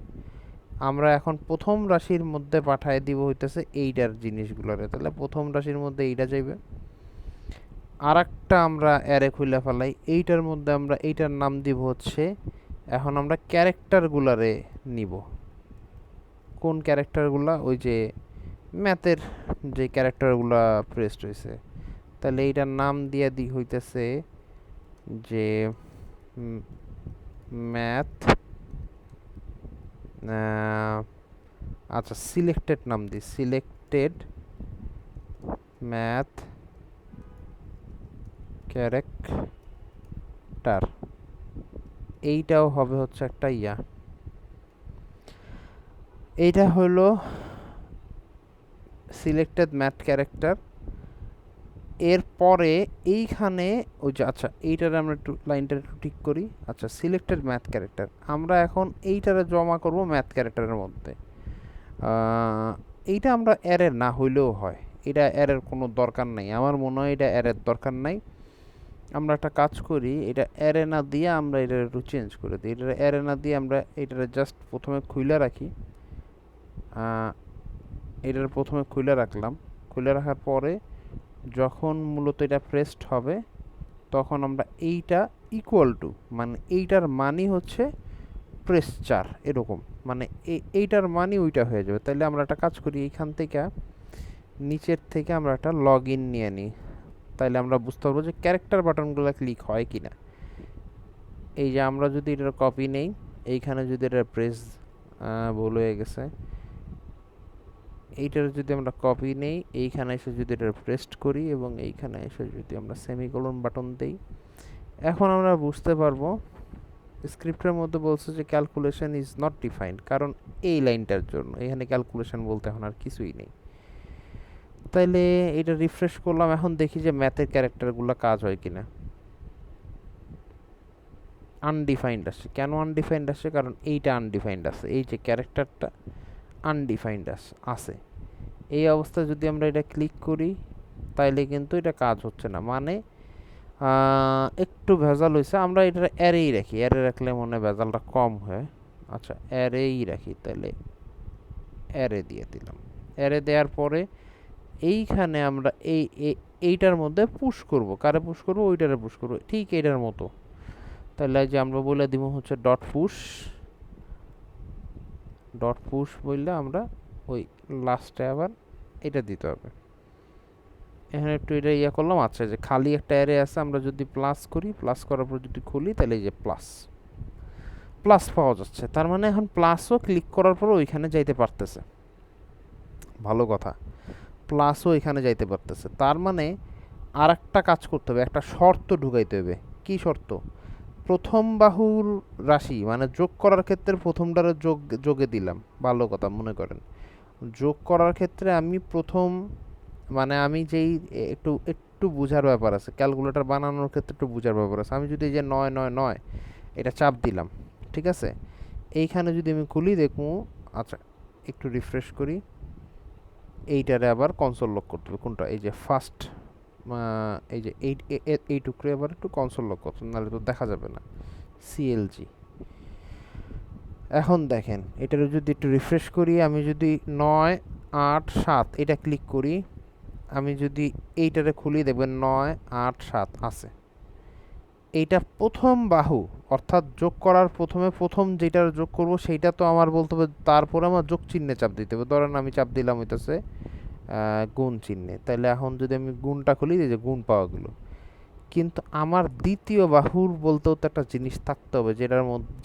আমরা এখন প্রথম রাশির মধ্যে পাঠায় দিব হইতেছে এইটার জিনিসগুলোরে। তাহলে প্রথম রাশির মধ্যে এইটা যাইবে। আর একটা আমরা অ্যারে খুলে ফেলাই, এইটার মধ্যে আমরা এইটার নাম দিব হচ্ছে, এখন আমরা ক্যারেক্টারগুলারে নিব। কোন ক্যারেক্টারগুলা? ওই যে ম্যাথের যে ক্যারেক্টারগুলা প্রেসড হয়েছে। তাহলে এইটার নাম দিয়ে হইতেছে যে ম্যাথ, আচ্ছা সিলেক্টেড নাম দিই, সিলেক্টেড ম্যাথ ক্যারেক্টার। এইটাও হবে হচ্ছে একটা এইটা হলো সিলেক্টেড ম্যাথ ক্যারেক্টার। এরপরে এইখানে ওই যে, আচ্ছা এইটারে আমরা একটু লাইনটা একটু ঠিক করি। আচ্ছা সিলেক্টেড ম্যাথ ক্যারেক্টার, আমরা এখন এইটারে জমা করব ম্যাথ ক্যারেক্টারের মধ্যে। এইটা আমরা অ্যারের না হইলেও হয়, এটা অ্যারের কোনো দরকার নাই, আমার মনে হয় এটা অ্যারের দরকার নাই। আমরা একটা কাজ করি, এটা অ্যারে না দিয়ে আমরা এটা একটু চেঞ্জ করে দিই। এটা অ্যারে না দিয়ে আমরা এটারে জাস্ট প্রথমে খুলে রাখি। এটার প্রথমে খুলে রাখলাম। খুলে রাখার পরে যখন মূলত এটা প্রেসড হবে তখন আমরা এইটা ইকুয়াল টু, মানে এইটার মানই হচ্ছে প্রেস 4 এরকম, মানে এইটার মানই ওইটা হয়ে যাবে। তাহলে আমরা একটা কাজ করি, এইখান থেকে নিচের থেকে আমরা একটা লগ ইন নিয়ে নিই। তাইলে আমরা বুঝতে পারবো যে ক্যারেক্টার বাটনগুলো ক্লিক হয় কি না। এই যে আমরা যদি এটার কপি নেই, এইখানে যদি এটা প্রেস, ভুল হয়ে গেছে, এইটার যদি আমরা কপি নেই, এইখানে এসে যদি এটা প্রেস্ট করি এবং এইখানে এসে যদি আমরা সেমিকোলন বাটন দেই, এখন আমরা বুঝতে পারবো স্ক্রিপ্টের মধ্যে বলছে যে ক্যালকুলেশন ইজ নট ডিফাইন্ড, কারণ এই লাইনটার জন্য এখানে ক্যালকুলেশন বলতে এখন আর কিছুই নেই। তাইলে এটা রিফ্রেশ করলাম, এখন দেখি যে ম্যাথের ক্যারেক্টারগুলো কাজ হয় কিনা। আনডিফাইন্ড আসছে। কেন আনডিফাইন্ড আসছে? কারণ এইটা আনডিফাইন্ড আছে, এই যে ক্যারেক্টারটা আনডিফাইন্ড আছে। এই অবস্থায় যদি আমরা এটা ক্লিক করি তাইলে কিন্তু এটা কাজ হচ্ছে না, মানে একটু ভেজাল হয়েছে। আমরা এটা অ্যারেই রাখি, অ্যারে রাখলে মনে হয় ভেজালটা কম হয়। আচ্ছা, অ্যারেই রাখি, তাহলে অ্যারে দিয়ে দিলাম। অ্যারে দেওয়ার পরে এইখানে আমরা এইটার মধ্যে পুশ করব। কারে পুশ করব? ওইটারে পুশ করব, ঠিক এইটার মতো। তাহলে যে আমরা বলে দিব হচ্ছে ডট পুশ, ডট পুশ বললে আমরা ওই লাস্টে আবার এটা দিতে হবে। এখানে একটু এটা ইয়া করলাম। আচ্ছা, যে খালি একটা অ্যারে আছে, আমরা যদি প্লাস করি, প্লাস করার পর যদি খুলি, তাহলে এই যে প্লাস প্লাস পাওয়া যাচ্ছে। তার মানে এখন প্লাসও ক্লিক করার পর ওইখানে যাইতে পারতেছে। ভালো কথা, প্লাসও এখানে যাইতে পারতেছে। তার মানে আর একটা কাজ করতে হবে, একটা শর্ত ঢুকাইতে হবে। কি শর্ত? প্রথম বাহুর রাশি মানে যোগ করার ক্ষেত্রে প্রথমটারে যোগে দিলাম। ভালো কথা, মনে করেন যোগ করার ক্ষেত্রে আমি প্রথম, মানে আমি যেই একটু একটু বোঝার ব্যাপার আছে, ক্যালকুলেটর বানানোর ক্ষেত্রে একটু বোঝার ব্যাপার আছে। আমি যদি এই যে 9 এটা চাপ দিলাম, ঠিক আছে? এইখানে যদি আমি খুলি দেখবো, আচ্ছা একটু রিফ্রেশ করি, এইটারে আবার কনসোল লক করতে হবে। কোনটা? এই যে ফার্স্ট, এই যে এই টুকরে আবার একটু কনসোল লক করতে, নাহলে তো দেখা যাবে না। সিএলজি। এখন দেখেন, এটার যদি একটু রিফ্রেশ করি, আমি যদি 9 8 7 এটা ক্লিক করি, আমি যদি এইটারে খুলি, দেখবেন 9 8 7 আছে। এইটা প্রথম বাহু, অর্থাৎ যোগ করার প্রথম যেটার যোগ করব সেইটা তো আমার বলতে হবে, তারপরে আমার যোগ চিহ্নে চাপ দিতে হবে। ধরেন আমি চাপ দিলাম হইতেছে গুণ চিহ্নে, তাহলে এখন যদি আমি গুণটা খুলি, এই যে গুণ পাওয়া গেল। কিন্তু আমার দ্বিতীয় বাহুর বলতেও তো একটা জিনিস থাকতে হবে,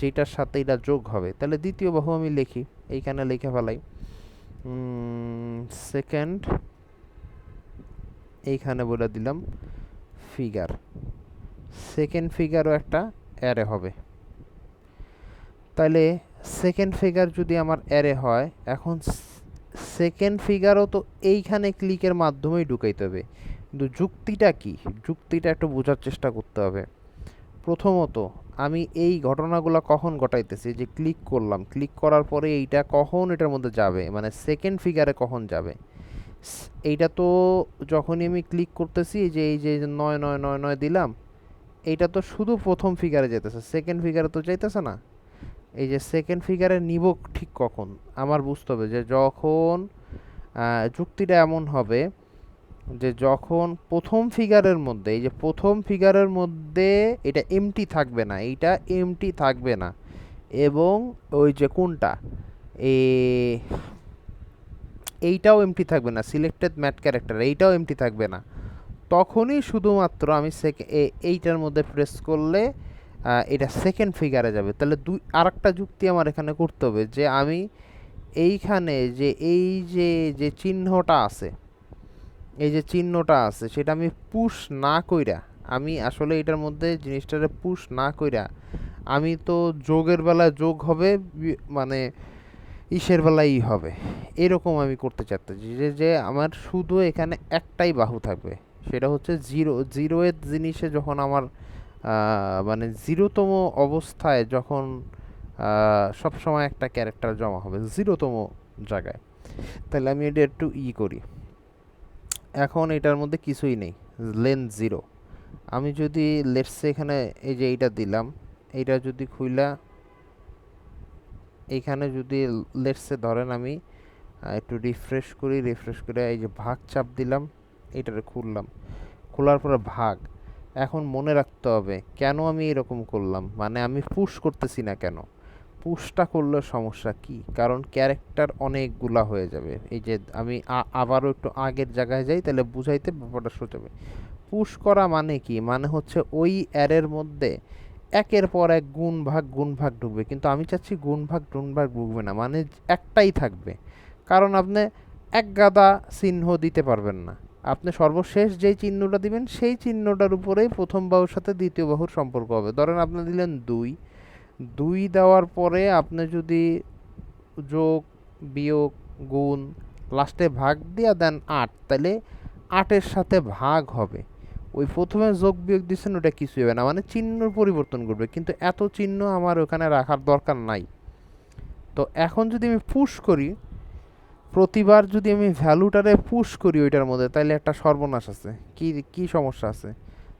যেটার সাথে এটা যোগ হবে। তাহলে দ্বিতীয় বাহু আমি লিখি, এইখানে লিখে ফেলাই সেকেন্ড, এইখানে বলে দিলাম ফিগার। সেকেন্ড ফিগারও একটা অ্যারে হবে। তাহলে সেকেন্ড ফিগার যদি আমার অ্যারে হয়, এখন সেকেন্ড ফিগারও তো এইখানে ক্লিকের মাধ্যমেই ঢুকাইতে হবে। কিন্তু যুক্তিটা কি? যুক্তিটা একটু বোঝার চেষ্টা করতে হবে। প্রথমত, আমি এই ঘটনাগুলো কখন ঘটাইতেছি? যে ক্লিক করলাম, ক্লিক করার পরে এইটা কখন এটার মধ্যে যাবে, মানে সেকেন্ড ফিগারে কখন যাবে? এইটা তো যখনই আমি ক্লিক করতেছি, এই যে 9 9 9 9 দিলাম, এইটা তো শুধু প্রথম ফিগারে যেতেছে, সেকেন্ড ফিগারে তো যাইতেছে না। এই যে সেকেন্ড ফিগারে নিব ঠিক কখন? আমার বুঝতে হবে যে যখন যুক্তিটা এমন হবে যে যখন প্রথম ফিগারের মধ্যে, এই যে প্রথম ফিগারের মধ্যে এটা এমটি থাকবে না, এইটা এমটি থাকবে না, এবং ওই যে কোনটা, এ এইটাও এমটি থাকবে না, সিলেক্টেড ম্যাট ক্যারেক্টার এইটাও এমটি থাকবে না। তখনই শুধুমাত্র আমি এইটার মধ্যে প্রেস করলে এটা সেকেন্ড ফিগারে যাবে। তাহলে আরেকটা যুক্তি আমার এখানে করতে হবে, যে আমি এইখানে যে এই যে যে চিহ্নটা আছে, এই যে চিহ্নটা আছে, সেটা আমি পুশ না কইরা, আমি আসলে এটার মধ্যে জিনিসটারে পুশ না কইরা, আমি তো যোগের বেলায় যোগ হবে, মানে ইসের বেলায় ই হবে, এরকম আমি করতে চাচ্ছি। যে আমার শুধু এখানে একটাই বাহু থাকবে, সেটা হচ্ছে জিরো। জিরোয়ের জিনিসে যখন আমার মানে জিরোতম অবস্থায় যখন সবসময় একটা ক্যারেক্টার জমা হবে জিরোতম জায়গায়, তাহলে আমি এটা একটু করি। এখন এটার মধ্যে কিছুই নেই, লেন্থ 0। আমি যদি লেটসে এখানে এই যে এইটা দিলাম, এইটা যদি খুইলা এইখানে যদি লেটসে ধরেন আমি একটু রিফ্রেশ করি, রিফ্রেশ করে এই যে ভাগ চাপ দিলাম, এইটারে খুললাম, খোলার পরে ভাগ। এখন মনে রাখতে হবে কেন আমি এরকম করলাম, মানে আমি পুশ করতেছি না কেন? পুশটা করলে সমস্যা কি? কারণ ক্যারেক্টার অনেকগুলা হয়ে যাবে। এই যে আমি আবারও একটু আগের জায়গায় যাই, তাহলে বুঝাইতে ব্যাপারটা সোজা হবে। পুশ করা মানে কি? মানে হচ্ছে ওই অ্যারের মধ্যে একের পর এক গুণ ভাগ ঢুকবে, কিন্তু আমি চাচ্ছি গুণ ভাগ ঢুকবে না, মানে একটাই থাকবে। কারণ আপনি এক গাদা চিহ্ন দিতে পারবেন না, আপনি সর্বশেষ যেই চিহ্নটা দিবেন সেই চিহ্নটার উপরেই প্রথম বাহুর সাথে দ্বিতীয় বাহুর সম্পর্ক হবে। ধরেন আপনি দিলেন 2, 2 দেওয়ার পরে আপনি যদি যোগ বিয়োগ গুণ লাস্টে ভাগ দিয়া দেন 8, তাহলে 8-এর সাথে ভাগ হবে। ওই প্রথমে যোগ বিয়োগ দিচ্ছেন ওটা কিছুই হবে না, মানে চিহ্ন পরিবর্তন করবে, কিন্তু এত চিহ্ন আমার ওখানে রাখার দরকার নাই। তো এখন যদি আমি পুশ করি, প্রতিবার যদি আমি ভ্যালুটারে পুশ করি ওইটার মধ্যে, তাহলে একটা সর্বনাশ আছে। কি কি সমস্যা আছে?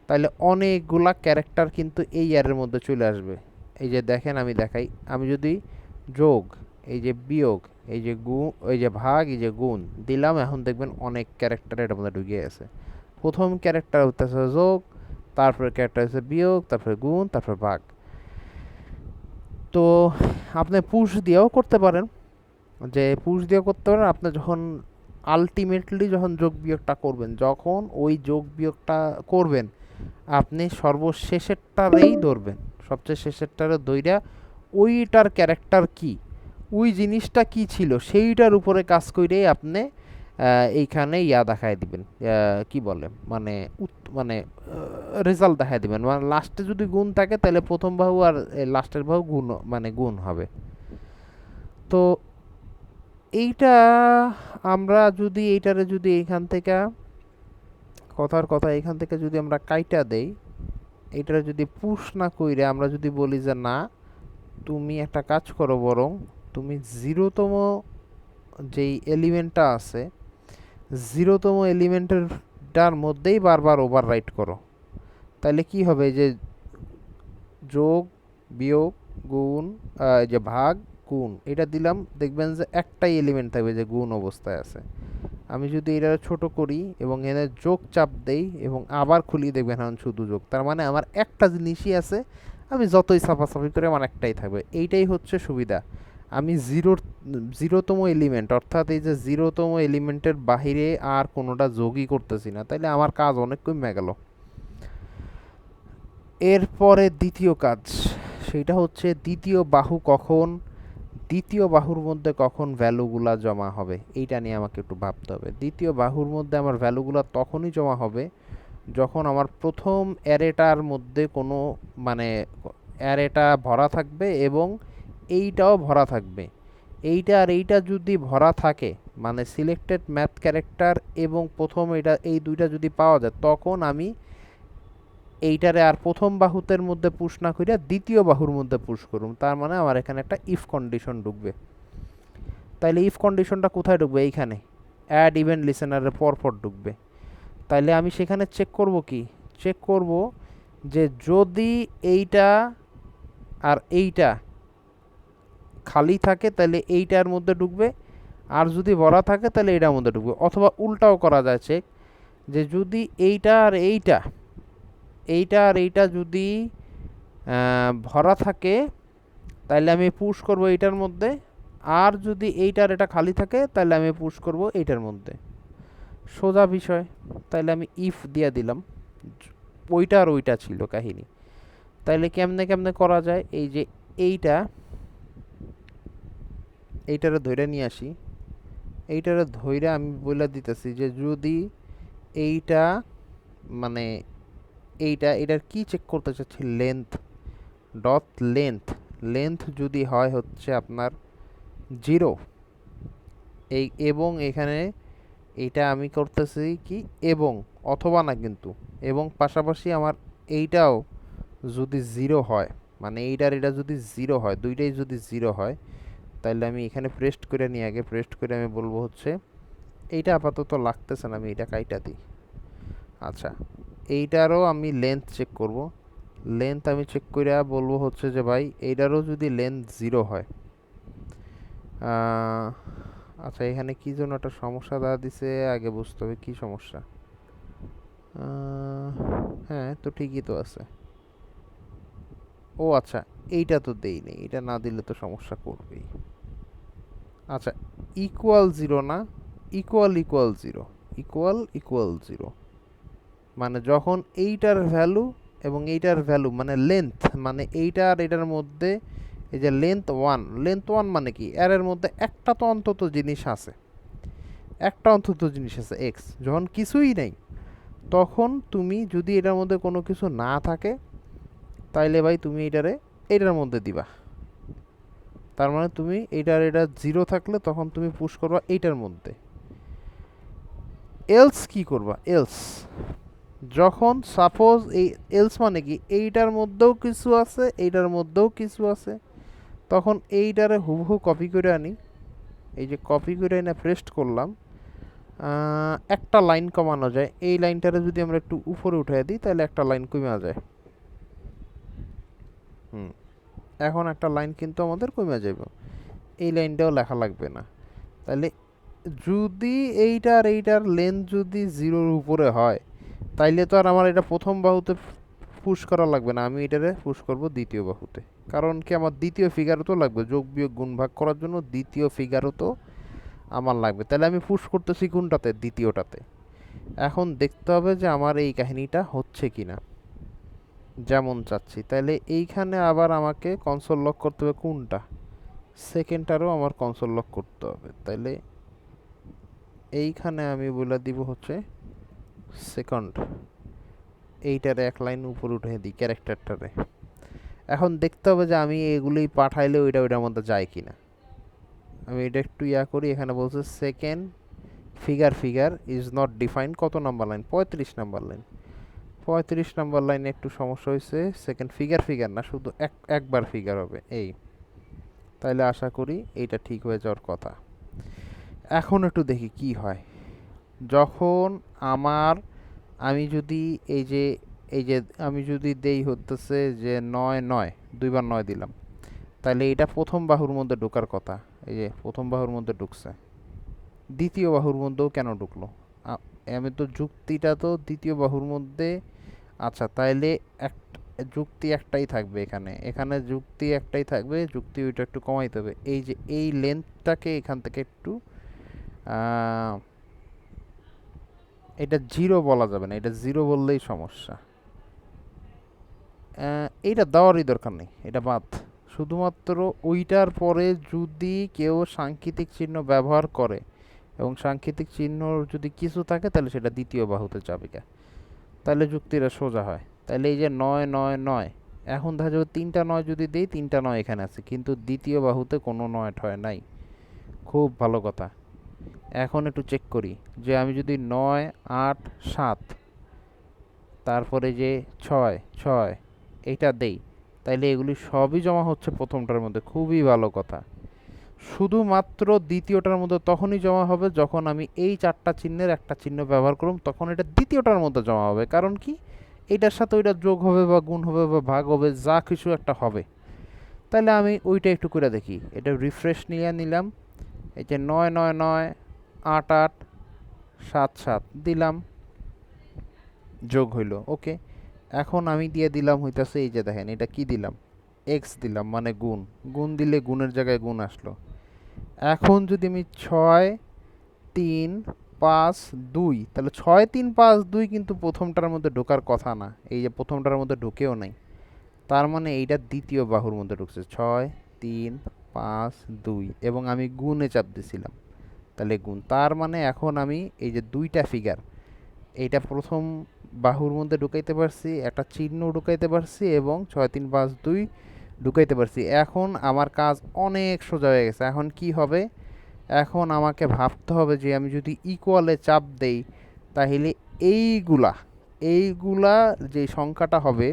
তাহলে অনেকগুলা ক্যারেক্টার কিন্তু এই ইয়ারের মধ্যে চলে আসবে। এই যে দেখেন, আমি দেখাই, আমি যদি যোগ, এই যে বিয়োগ, এই যে গুণ, এই যে ভাগ, এই যে গুণ দিলাম, এখন দেখবেন অনেক ক্যারেক্টার এটার মধ্যে ঢুকে গেছে। প্রথম ক্যারেক্টার হচ্ছে যোগ, তারপরে ক্যারেক্টার হচ্ছে বিয়োগ, তারপরে গুণ, তারপরে ভাগ। তো আপনি পুশ দিয়েও করতে পারেন, যে পুশ দিয়ে করতে পারেন। আপনি যখন আলটিমেটলি যখন যোগ বিয়োগটা করবেন, যখন ওই যোগ বিয়োগটা করবেন, আপনি সর্বশেষেরটারেই ধরবেন, সবচেয়ে শেষেরটারে ধইরা ওইটার ক্যারেক্টার কি, ওই জিনিসটা কি ছিল সেইটার উপরে কাজ করেই আপনি এইখানে ইয়া দেখায় দিবেন, কি বলে মানে মানে রেজাল্ট দেখায় দিবেন। মানে লাস্টে যদি গুণ থাকে তাহলে প্রথম বাহু আর লাস্টের বাহু গুণ, মানে গুণ হবে। তো এইটা আমরা যদি এইটারে যদি এইখান থেকে, কথার কথা এখান থেকে যদি আমরা কাইটা দেই, এইটারে যদি পুশ না কইরে আমরা যদি বলি যে না, তুমি একটা কাজ করো, বরং তুমি জিরোতম যেই এলিমেন্টটা আছে, জিরোতম এলিমেন্টেরটার মধ্যেই বারবার ওভাররাইট করো, তাহলে কি হবে? যে যোগ, বিয়োগ, গুণ, এই যে ভাগ, গুণ, এটা দিলাম, দেখবেন যে একটাই এলিমেন্ট থাকবে যে গুণ অবস্থায় আছে। আমি যদি এটা ছোট করি এবং এনে যোগ চাপ দেই এবং আবার খুলি, দেখবেন এখন শুধু যোগ, তার মানে আমার একটা জিনিসই আছে, আমি যতই সাফাসাফি করে আমার একটাই থাকবে। এইটাই হচ্ছে সুবিধা। আমি জিরোতম এলিমেন্ট, অর্থাৎ এই যে জিরোতম এলিমেন্টের বাহিরে আর কোনোটা যোগই করতেছি না, তাইলে আমার কাজ অনেক কমে গেল। এরপরে দ্বিতীয় কাজ, সেটা হচ্ছে দ্বিতীয় বাহুর মধ্যে কখন ভ্যালুগুলা জমা হবে, এইটা নিয়ে আমাকে একটু ভাবতে হবে। দ্বিতীয় বাহুর মধ্যে আমার ভ্যালুগুলা তখনই জমা হবে যখন আমার প্রথম অ্যারেটার মধ্যে কোনো, মানে অ্যারেটা ভরা থাকবে এবং এইটাও ভরা থাকবে। এইটা আর এইটা যদি ভরা থাকে, মানে সিলেক্টেড ম্যাথ ক্যারেক্টার এবং প্রথম এটা, এই দুইটা যদি পাওয়া যায়, তখন আমি এইটারে আর প্রথম বাহুতের মধ্যে পুশ না কইরা দ্বিতীয় বাহুর মধ্যে পুশ করুম। তার মানে আমার এখানে একটা ইফ কন্ডিশন ঢুকবে। তাইলে ইফ কন্ডিশনটা কোথায় ঢুকবে? এইখানে অ্যাড ইভেন্ট লিসেনারের পরপর ঢুকবে। তাইলে আমি সেখানে চেক করব কি? চেক করব যে যদি এইটা আর এইটা খালি থাকে তাহলে এইটার মধ্যে ঢুকবে, আর যদি ভরা থাকে তাহলে এইটার মধ্যে ঢুকবে। অথবা উল্টাও করা যায় চেক, যে যদি এইটা আর এইটা, এইটা আর এইটা যদি ভরা থাকে তাহলে আমি পুশ করব এইটার মধ্যে, আর যদি এইটার এটা খালি থাকে তাহলে আমি পুশ করব এইটার মধ্যে। সোজা বিষয়। তাহলে আমি ইফ দিয়া দিলাম, ওইটা আর ওইটা ছিল কাহিনী। তাইলে কেমনে কেমনে করা যায়? এই যে এইটারে ধইরা নিয়ে আসি, এইটারে ধইরা আমি বলে দিতেছি যে যদি এইটা, মানে এটার কি চেক করতে চাচ্ছি? লেন্থ, ডট লেন্থ, লেন্থ যদি হয় হচ্ছে আপনার 0, এই এবং এখানে এইটা আমি করতেছি কি এবং, অথবা না কিন্তু, এবং পাশাপাশি আমার এইটাও যদি 0 হয়, মানে এইটার এটা যদি 0 হয়, দুইটাই যদি 0 হয়, তাহলে আমি এখানে প্রেস্ট করে নিয়ে, আগে প্রেস্ট করে আমি বলবো হচ্ছে এইটা আপাতত লাগতেছে না, আমি এটা কাইটা দিই। আচ্ছা, এইটারও আমি লেন্থ চেক করব। লেন্থ আমি চেক করে বলবো হচ্ছে যে ভাই এইটারও যদি লেন্থ 0 হয়, আচ্ছা এখানে কি জন্য একটা সমস্যা দেখা দিছে, আগে বুঝতে হবে কি সমস্যা। হ্যাঁ, তো ঠিকই তো আছে। ও আচ্ছা, এইটা তো দেই নেই, এটা না দিলে তো সমস্যা করবেই। আচ্ছা, ইকুয়াল 0 না, ইকুয়াল ইকুয়াল 0, ইকুয়াল ইকুয়াল 0, মানে যখন এইটার ভ্যালু এবং এইটার ভ্যালু, মানে লেন্থ, মানে এইটা আর এটার মধ্যে, এই যে লেন্থ 1, লেন্থ 1 মানে কি? এর মধ্যে একটা তো অন্তত জিনিস আছে, একটা অন্তত জিনিস আছে এক্স। যখন কিছুই নেই, তখন তুমি যদি এটার মধ্যে কোনো কিছু না থাকে, তাইলে ভাই তুমি এটার মধ্যে দিবা। তার মানে তুমি এটা 0 থাকলে তখন তুমি পুশ করবা এইটার মধ্যে। এলস কি করবা? এলস যখন সাপোজ এই এলস মানে কি এইটার মধ্যেও কিছু আছে এইটার মধ্যেও কিছু আছে, তখন এইটারে হুবহু কপি করে আনি, এই যে কপি করে এনে পেস্ট করলাম, একটা লাইন কমানো যায়, এই লাইনটারে যদি আমরা একটু উপরে উঠিয়ে দিই তাহলে একটা লাইন কমে যায়। হুম, এখন একটা লাইন কিন্তু আমাদের কমে যাবে, এই লাইনটাও লেখা লাগবে না। তাহলে যদি এইটার লেন্থ যদি জিরোর উপরে হয়, তাইলে তো আর আমার এটা প্রথম বাহুতে পুশ করা লাগবে না, আমি এটারে পুশ করব দ্বিতীয় বাহুতে। কারণ কি আমার দ্বিতীয় ফিগারও তো লাগবে, যোগ বিয়োগ গুণ ভাগ করার জন্য দ্বিতীয় ফিগারও তো আমার লাগবে। তাহলে আমি পুশ করতেছি কোনটাতে? দ্বিতীয়টাতে। এখন দেখতে হবে যে আমার এই কাহিনীটা হচ্ছে কিনা যেমন চাচ্ছি। তাহলে এইখানে আবার আমাকে কনসোল লক করতে হবে কোনটা? সেকেন্ডটারও আমার কনসোল লক করতে হবে। তাহলে এইখানে আমি বলে দিব হচ্ছে সেকেন্ড, এইটারে এক লাইন উপর উঠে দিই ক্যারেক্টারটারে। এখন দেখতে হবে যে আমি এগুলোই পাঠাইলে ওইটার মধ্যে যায় কিনা। আমি এটা একটু করি, এখানে বলছে second figure is not defined, কত number line? 35 number line. 35 number লাইনে একটু সমস্যা হয়েছে, সেকেন্ড ফিগার না, শুধু একবার ফিগার হবে এই। তাইলে আশা করি এইটা ঠিক হয়ে যাওয়ার কথা। এখন একটু দেখি কি হয় যখন আমার, আমি যদি এই যে এই যে আমি যদি দেই হতেছে যে 9 9, দুইবার 9 দিলাম, তাহলে এটা প্রথম বাহুর মধ্যে ঢোকার কথা, এই যে প্রথম বাহুর মধ্যে ঢুকছে। দ্বিতীয় বাহুর মধ্যেও কেন ঢুকলো? আমি তো যুক্তিটা তো দ্বিতীয় বাহুর মধ্যে, আচ্ছা তাইলে এক যুক্তি একটাই থাকবে এখানে, এখানে যুক্তি একটাই থাকবে, যুক্তি ওইটা একটু কমাইতে হবে। এই যে এই লেন্থটাকে এখান থেকে একটু এটা জিরো বলা যাবে না, এটা জিরো বললেই সমস্যা। এইটা দেওয়ারই দরকার নেই, এটা বাদ। শুধুমাত্র ওইটার পরে যদি কেউ সাংকেতিক চিহ্ন ব্যবহার করে এবং সাংকেতিক চিহ্ন যদি কিছু থাকে তাহলে সেটা দ্বিতীয় বাহুতে যাবে। তাহলে যুক্তিটা সোজা হয়। তাহলে এই যে 9 9 9, এখন দেখা যাবে 3টা 9 যদি দেই, 3টা 9 এখানে আছে কিন্তু দ্বিতীয় বাহুতে কোনো 9 ঠয় নাই। খুব ভালো কথা। এখন একটু চেক করি যে আমি যদি 9 8 7 তারপরে যে 6 6 এইটা দেই, তাইলে এগুলি সবই জমা হচ্ছে প্রথমটার মধ্যে, খুবই ভালো কথা। শুধুমাত্র দ্বিতীয়টার মধ্যে তখনই জমা হবে যখন আমি এই 4টা চিহ্নের একটা চিহ্ন ব্যবহার করব, তখন এটা দ্বিতীয়টার মধ্যে জমা হবে। কারণ কি, এইটার সাথে ওইটা যোগ হবে বা গুণ হবে বা ভাগ হবে, যা কিছু একটা হবে। তাহলে আমি ওইটা একটু করে দেখি, এটা রিফ্রেশ নিয়ে নিলাম, এই যে 9 9 9 8 8 7 7 দিলাম, যোগ হইল, ওকে। এখন আমি দিয়ে দিলাম হইতাছে, এই যে দেখেন এটা কি দিলাম, এক্স দিলাম মানে গুণ, গুণ দিলে গুণের জায়গায় গুণ আসলো। এখন যদি আমি 6 3 5 2, তাহলে 6 3 5 2 কিন্তু প্রথমটার মধ্যে ঢোকার কথা না, এই যে প্রথমটার মধ্যে ঢুকেও নাই, তার মানে এইটা দ্বিতীয় বাহুর মধ্যে ঢুকছে 6 3 5 2, এবং আমি গুণে চাপ দিছিলাম, তাহলে গুণ। তার মানে এখন আমি এই যে দুইটা ফিগার, এইটা প্রথম বাহুর মধ্যে ঢুকাইতে পারছি, একটা চিহ্ন ঢুকাইতে পারছি এবং 6 3 5 2 ঢুকাইতে পারছি। এখন আমার কাজ অনেক সোজা হয়ে গেছে। এখন কি হবে? এখন আমাকে ভাবতে হবে যে আমি যদি ইকুয়ালে চাপ দেই, তাহলে এইগুলা এইগুলা যে সংখ্যাটা হবে,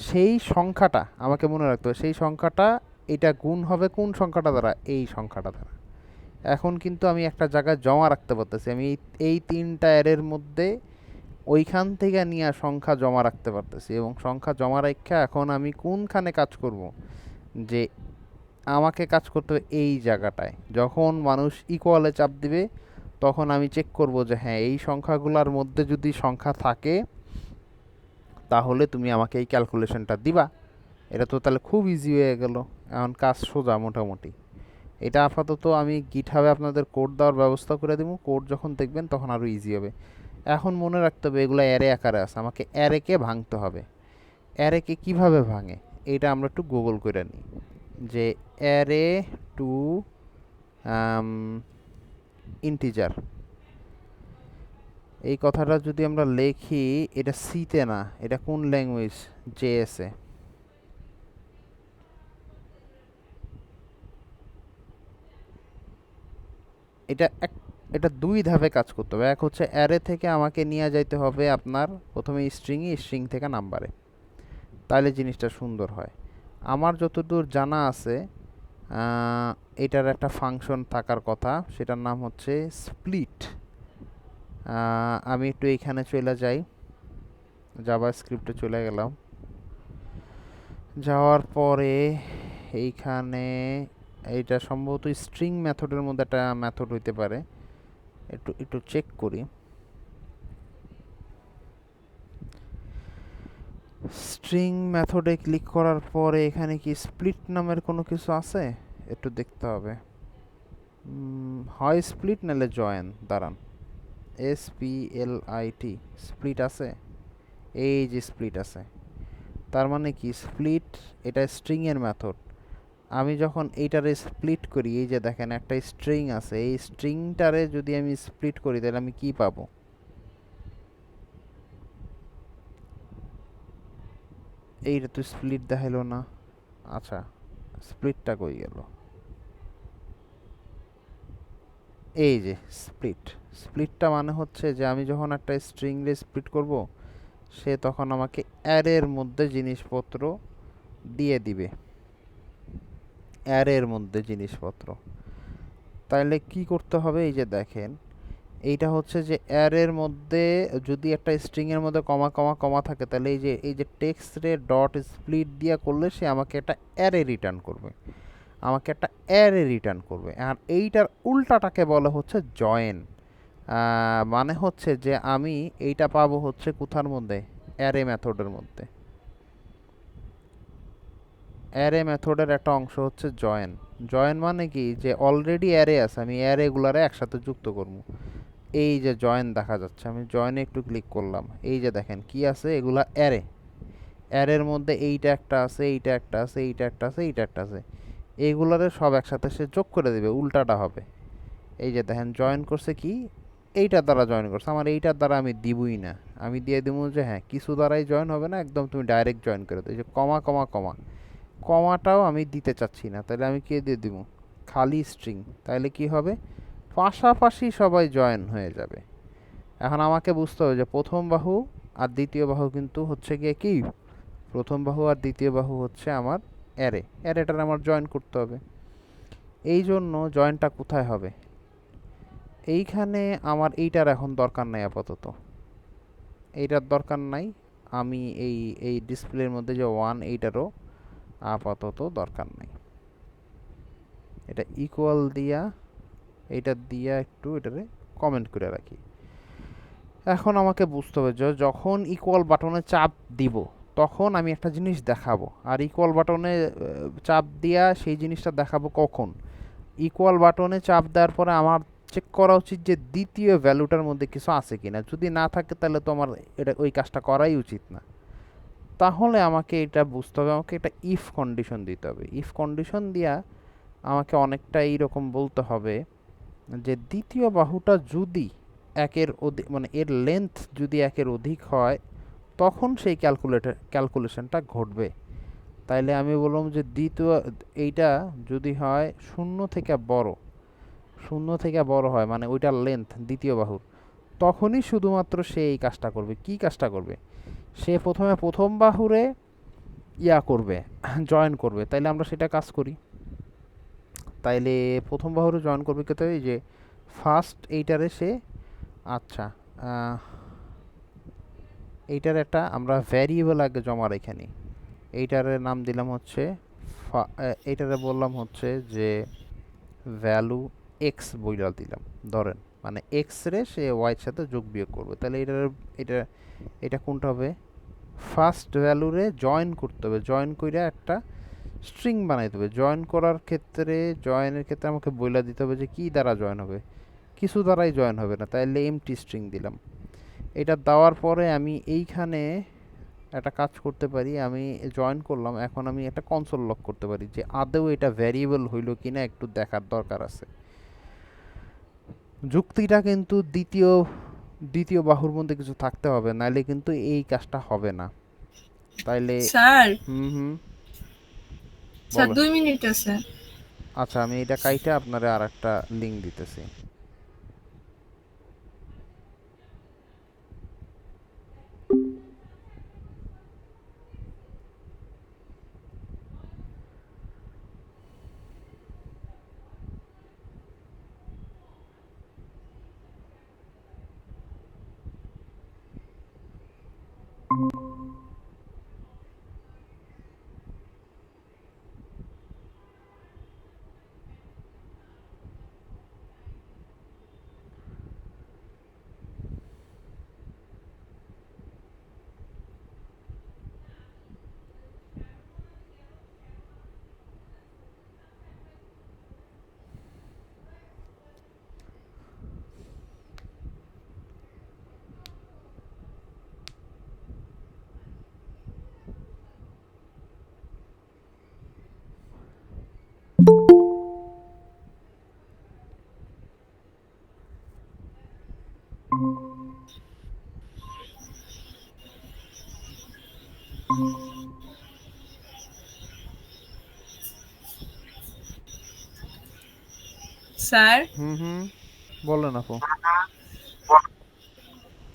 সেই সংখ্যাটা আমাকে মনে রাখতে হবে, সেই সংখ্যাটা এটা গুণ হবে কোন সংখ্যাটা দ্বারা? এই সংখ্যাটা দ্বারা। এখন কিন্তু আমি একটা জায়গায় জমা রাখতে পারতেছি, আমি এই তিনটা এর মধ্যে ওইখান থেকে নিয়ে সংখ্যা জমা রাখতে পারতেছি, এবং সংখ্যা জমা রাখা এখন আমি কোনখানে কাজ করব? যে আমাকে কাজ করতে হবে এই জায়গাটায়, যখন মানুষ ইকুয়ালে চাপ দিবে তখন আমি চেক করব যে হ্যাঁ এই সংখ্যাগুলোর মধ্যে যদি সংখ্যা থাকে তাহলে তুমি আমাকে এই ক্যালকুলেশনটা দিবা। এটা তো তাহলে খুব ইজি হয়ে গেল, এখন কাজ সোজা মোটামুটি। এটা আপাতত আমি গিটহাবে আপনাদের কোড দেওয়ার ব্যবস্থা করে দেবো, কোড যখন দেখবেন তখন আরও ইজি হবে। এখন মনে রাখতে হবে এগুলো অ্যারে আকারে আছে, আমাকে অ্যারেকে ভাঙতে হবে। অ্যারেকে কিভাবে ভাঙে এটা আমরা একটু গুগল করে নিই, যে অ্যারে টু ইন্টিজার, এই কথাটা যদি আমরা লিখি, এটা সিতে না, এটা কোন ল্যাঙ্গুয়েজ? জেএসএ। এটা এটা দুই ধাপে কাজ করতে হবে। এক হচ্ছে অ্যারে থেকে আমাকে নিয়ে যাইতে হবে আপনার প্রথমে স্ট্রিং থেকে নাম্বারে, তাহলে জিনিসটা সুন্দর হয়। আমার যতদূর জানা আছে এটার একটা ফাংশন থাকার কথা, সেটার নাম হচ্ছে স্প্লিট। আমি একটু এইখানে চলে যাই, জাভা স্ক্রিপ্টে চলে গেলাম। যাওয়ার পরে এইখানে এইটা সম্ভবত স্ট্রিং মেথডের মধ্যে একটা মেথড হইতে পারে, একটু একটু চেক করি। স্ট্রিং মেথডে ক্লিক করার পরে এখানে কি স্প্লিট নামের কোনো কিছু আছে, একটু দেখতে হবে। হয় স্প্লিট নাহলে জয়েন, দাঁড়ান, SPLIT, স্প্লিট আছে, এই যে স্প্লিট আছে। তার মানে কি স্প্লিট এটা স্ট্রিং এর মেথড। আমি যখন এইটারে স্প্লিট করি, এই যে দেখেন একটা স্ট্রিং আছে, এই স্ট্রিংটারে যদি আমি স্প্লিট করি তাহলে আমি কি পাবো? এইটা তো স্প্লিট দেখাইলো না। আচ্ছা, স্প্লিটটা কই গেল? এই যে স্প্লিট। স্প্লিটটা মানে হচ্ছে যে আমি যখন একটা স্ট্রিং রে স্প্লিট করব, সে তখন আমাকে অ্যারের মধ্যে জিনিসপত্র দিয়ে দিবে, অ্যারের মধ্যে জিনিসপত্র। তাহলে কি করতে হবে? এই যে দেখেন, এইটা হচ্ছে যে অ্যারের মধ্যে যদি একটা স্ট্রিং এর মধ্যে কমা কমা কমা থাকে, তাহলে এই যে টেক্সট রে ডট স্প্লিট দিয়া করলে সে আমাকে একটা অ্যারে রিটার্ন করবে, আমাকে একটা অ্যারে রিটার্ন করবে। আর এইটার উল্টাটাকে বলা হচ্ছে জয়েন। মানে হচ্ছে যে আমি এইটা পাবো হচ্ছে কোথার মধ্যে? অ্যারে মেথডের মধ্যে। অ্যারে মেথডের একটা অংশ হচ্ছে জয়েন। জয়েন মানে কি, যে অলরেডি অ্যারে আছে, আমি অ্যারেগুলারে একসাথে যুক্ত করব। এই যে জয়েন দেখা যাচ্ছে, আমি জয়েনে একটু ক্লিক করলাম, এই যে দেখেন কি আছে, এগুলা অ্যারে। অ্যারের মধ্যে এইটা একটা আছে, এইটা একটা আছে, এইটা একটা আছে, এইটা একটা আছে, এইগুলারে সব একসাথে সে যোগ করে দেবে, উল্টাটা হবে। এই যে দেখেন জয়েন করছে কি, এইটার দ্বারা জয়েন করছে, আমার এইটার দ্বারা আমি দিবই না। আমি দিয়ে দিব যে হ্যাঁ কিছু দ্বারাই জয়েন হবে না, একদম তুমি ডাইরেক্ট জয়েন করে দাও। এই যে কমা কমা কমা, কমাটাও আমি দিতে চাচ্ছি না, তাহলে আমি কে দিয়ে দিব? খালি স্ট্রিং। তাহলে কি হবে? পাশাপাশি সবাই জয়েন হয়ে যাবে। এখন আমাকে বুঝতে হবে যে প্রথম বাহু আর দ্বিতীয় বাহু কিন্তু হচ্ছে গিয়ে কি, প্রথম বাহু আর দ্বিতীয় বাহু হচ্ছে আমার অ্যারে, অ্যারেটার আমার জয়েন করতে হবে। এই জন্য জয়েনটা কোথায় হবে? এইখানে আমার এইটার এখন দরকার নাই আপাতত, এইটার দরকার নাই। আমি এই এই ডিসপ্লের মধ্যে যে ওয়ান, এইটারও আপাতত দরকার নাই। এটা ইকুয়াল দিয়া, এইটা দিয়া একটু এটারে কমেন্ট করে রাখি। এখন আমাকে বুঝতে হবে যে যখন ইকুয়াল বাটনে চাপ দিব তখন আমি একটা জিনিস দেখাবো, আর ইকুয়াল বাটনে চাপ দিয়া সেই জিনিসটা দেখাবো কখন? ইকুয়াল বাটনে চাপ দেওয়ার পরে আমার চেক করা উচিত যে দ্বিতীয় ভ্যালুটার মধ্যে কিছু আছে কিনা। যদি না থাকে তাহলে তো আমার এটা ওই কাজটা করাই উচিত না। তাহলে আমাকে এটা বুঝতে হবে, আমাকে এটা ইফ কন্ডিশন দিতে হবে। ইফ কন্ডিশন দিয়া আমাকে অনেকটা এইরকম বলতে হবে যে দ্বিতীয় বাহুটা যদি একের অধিক, মানে এর লেন্থ যদি একের অধিক হয়, তখন সেই ক্যালকুলেশনটা ঘটবে। তাইলে আমি বললাম যে দ্বিতীয়, এইটা যদি হয় শূন্য থেকে বড়, শূন্য থেকে বড় হয় মানে ওইটার লেন্থ দ্বিতীয় বাহুর, তখনই শুধুমাত্র সে এই কাজটা করবে। কি কাজটা করবে? সে প্রথমে প্রথম বাহুরে ইয়া করবে, জয়েন করবে। তাইলে আমরা সেটা কাজ করি। তাইলে প্রথম বাহুরে জয়েন করবে কোথায়? এই যে ফার্স্ট এইটারে সে, আচ্ছা, এইটার একটা আমরা ভ্যারিয়েবল আগে জমা রেখে নিই। এইটারে নাম দিলাম হচ্ছে এইটারে বললাম হচ্ছে যে ভ্যালু এক্স বইলা দিলাম ধরেন, মানে এক্স রে সে ওয়াইয়ের সাথে যোগ বিয়োগ করবে। তাহলে এটা এটা কোনটা হবে? ফার্স্ট ভ্যালুরে জয়েন করতে হবে, জয়েন কইরা একটা স্ট্রিং বানাইতে হবে। জয়েন করার ক্ষেত্রে, জয়েনের ক্ষেত্রে আমাকে বইলা দিতে হবে যে কি দ্বারা জয়েন হবে। কিছু দ্বারাই জয়েন হবে না, তাইলে এমটি স্ট্রিং দিলাম। এটা দেওয়ার পরে আমি এইখানে একটা কাজ করতে পারি, আমি জয়েন করলাম, এখন আমি একটা কনসোল লক করতে পারি যে আদৌ এটা ভ্যারিয়েবল হইল কিনা একটু দেখার দরকার আছে। যুক্তিটা কিন্তু দ্বিতীয় দ্বিতীয় বাহুর মধ্যে কিছু থাকতে হবে, নাইলে কিন্তু এই কাজটা হবে না। তাইলে স্যার, হুম হুম স্যার বলেন। 2 মিনিট আছে। আচ্ছা, আমি এটা কাইটা আপনারে আর একটা লিঙ্ক দিতেছি। স্যার হুম হুম, বলেন আপু।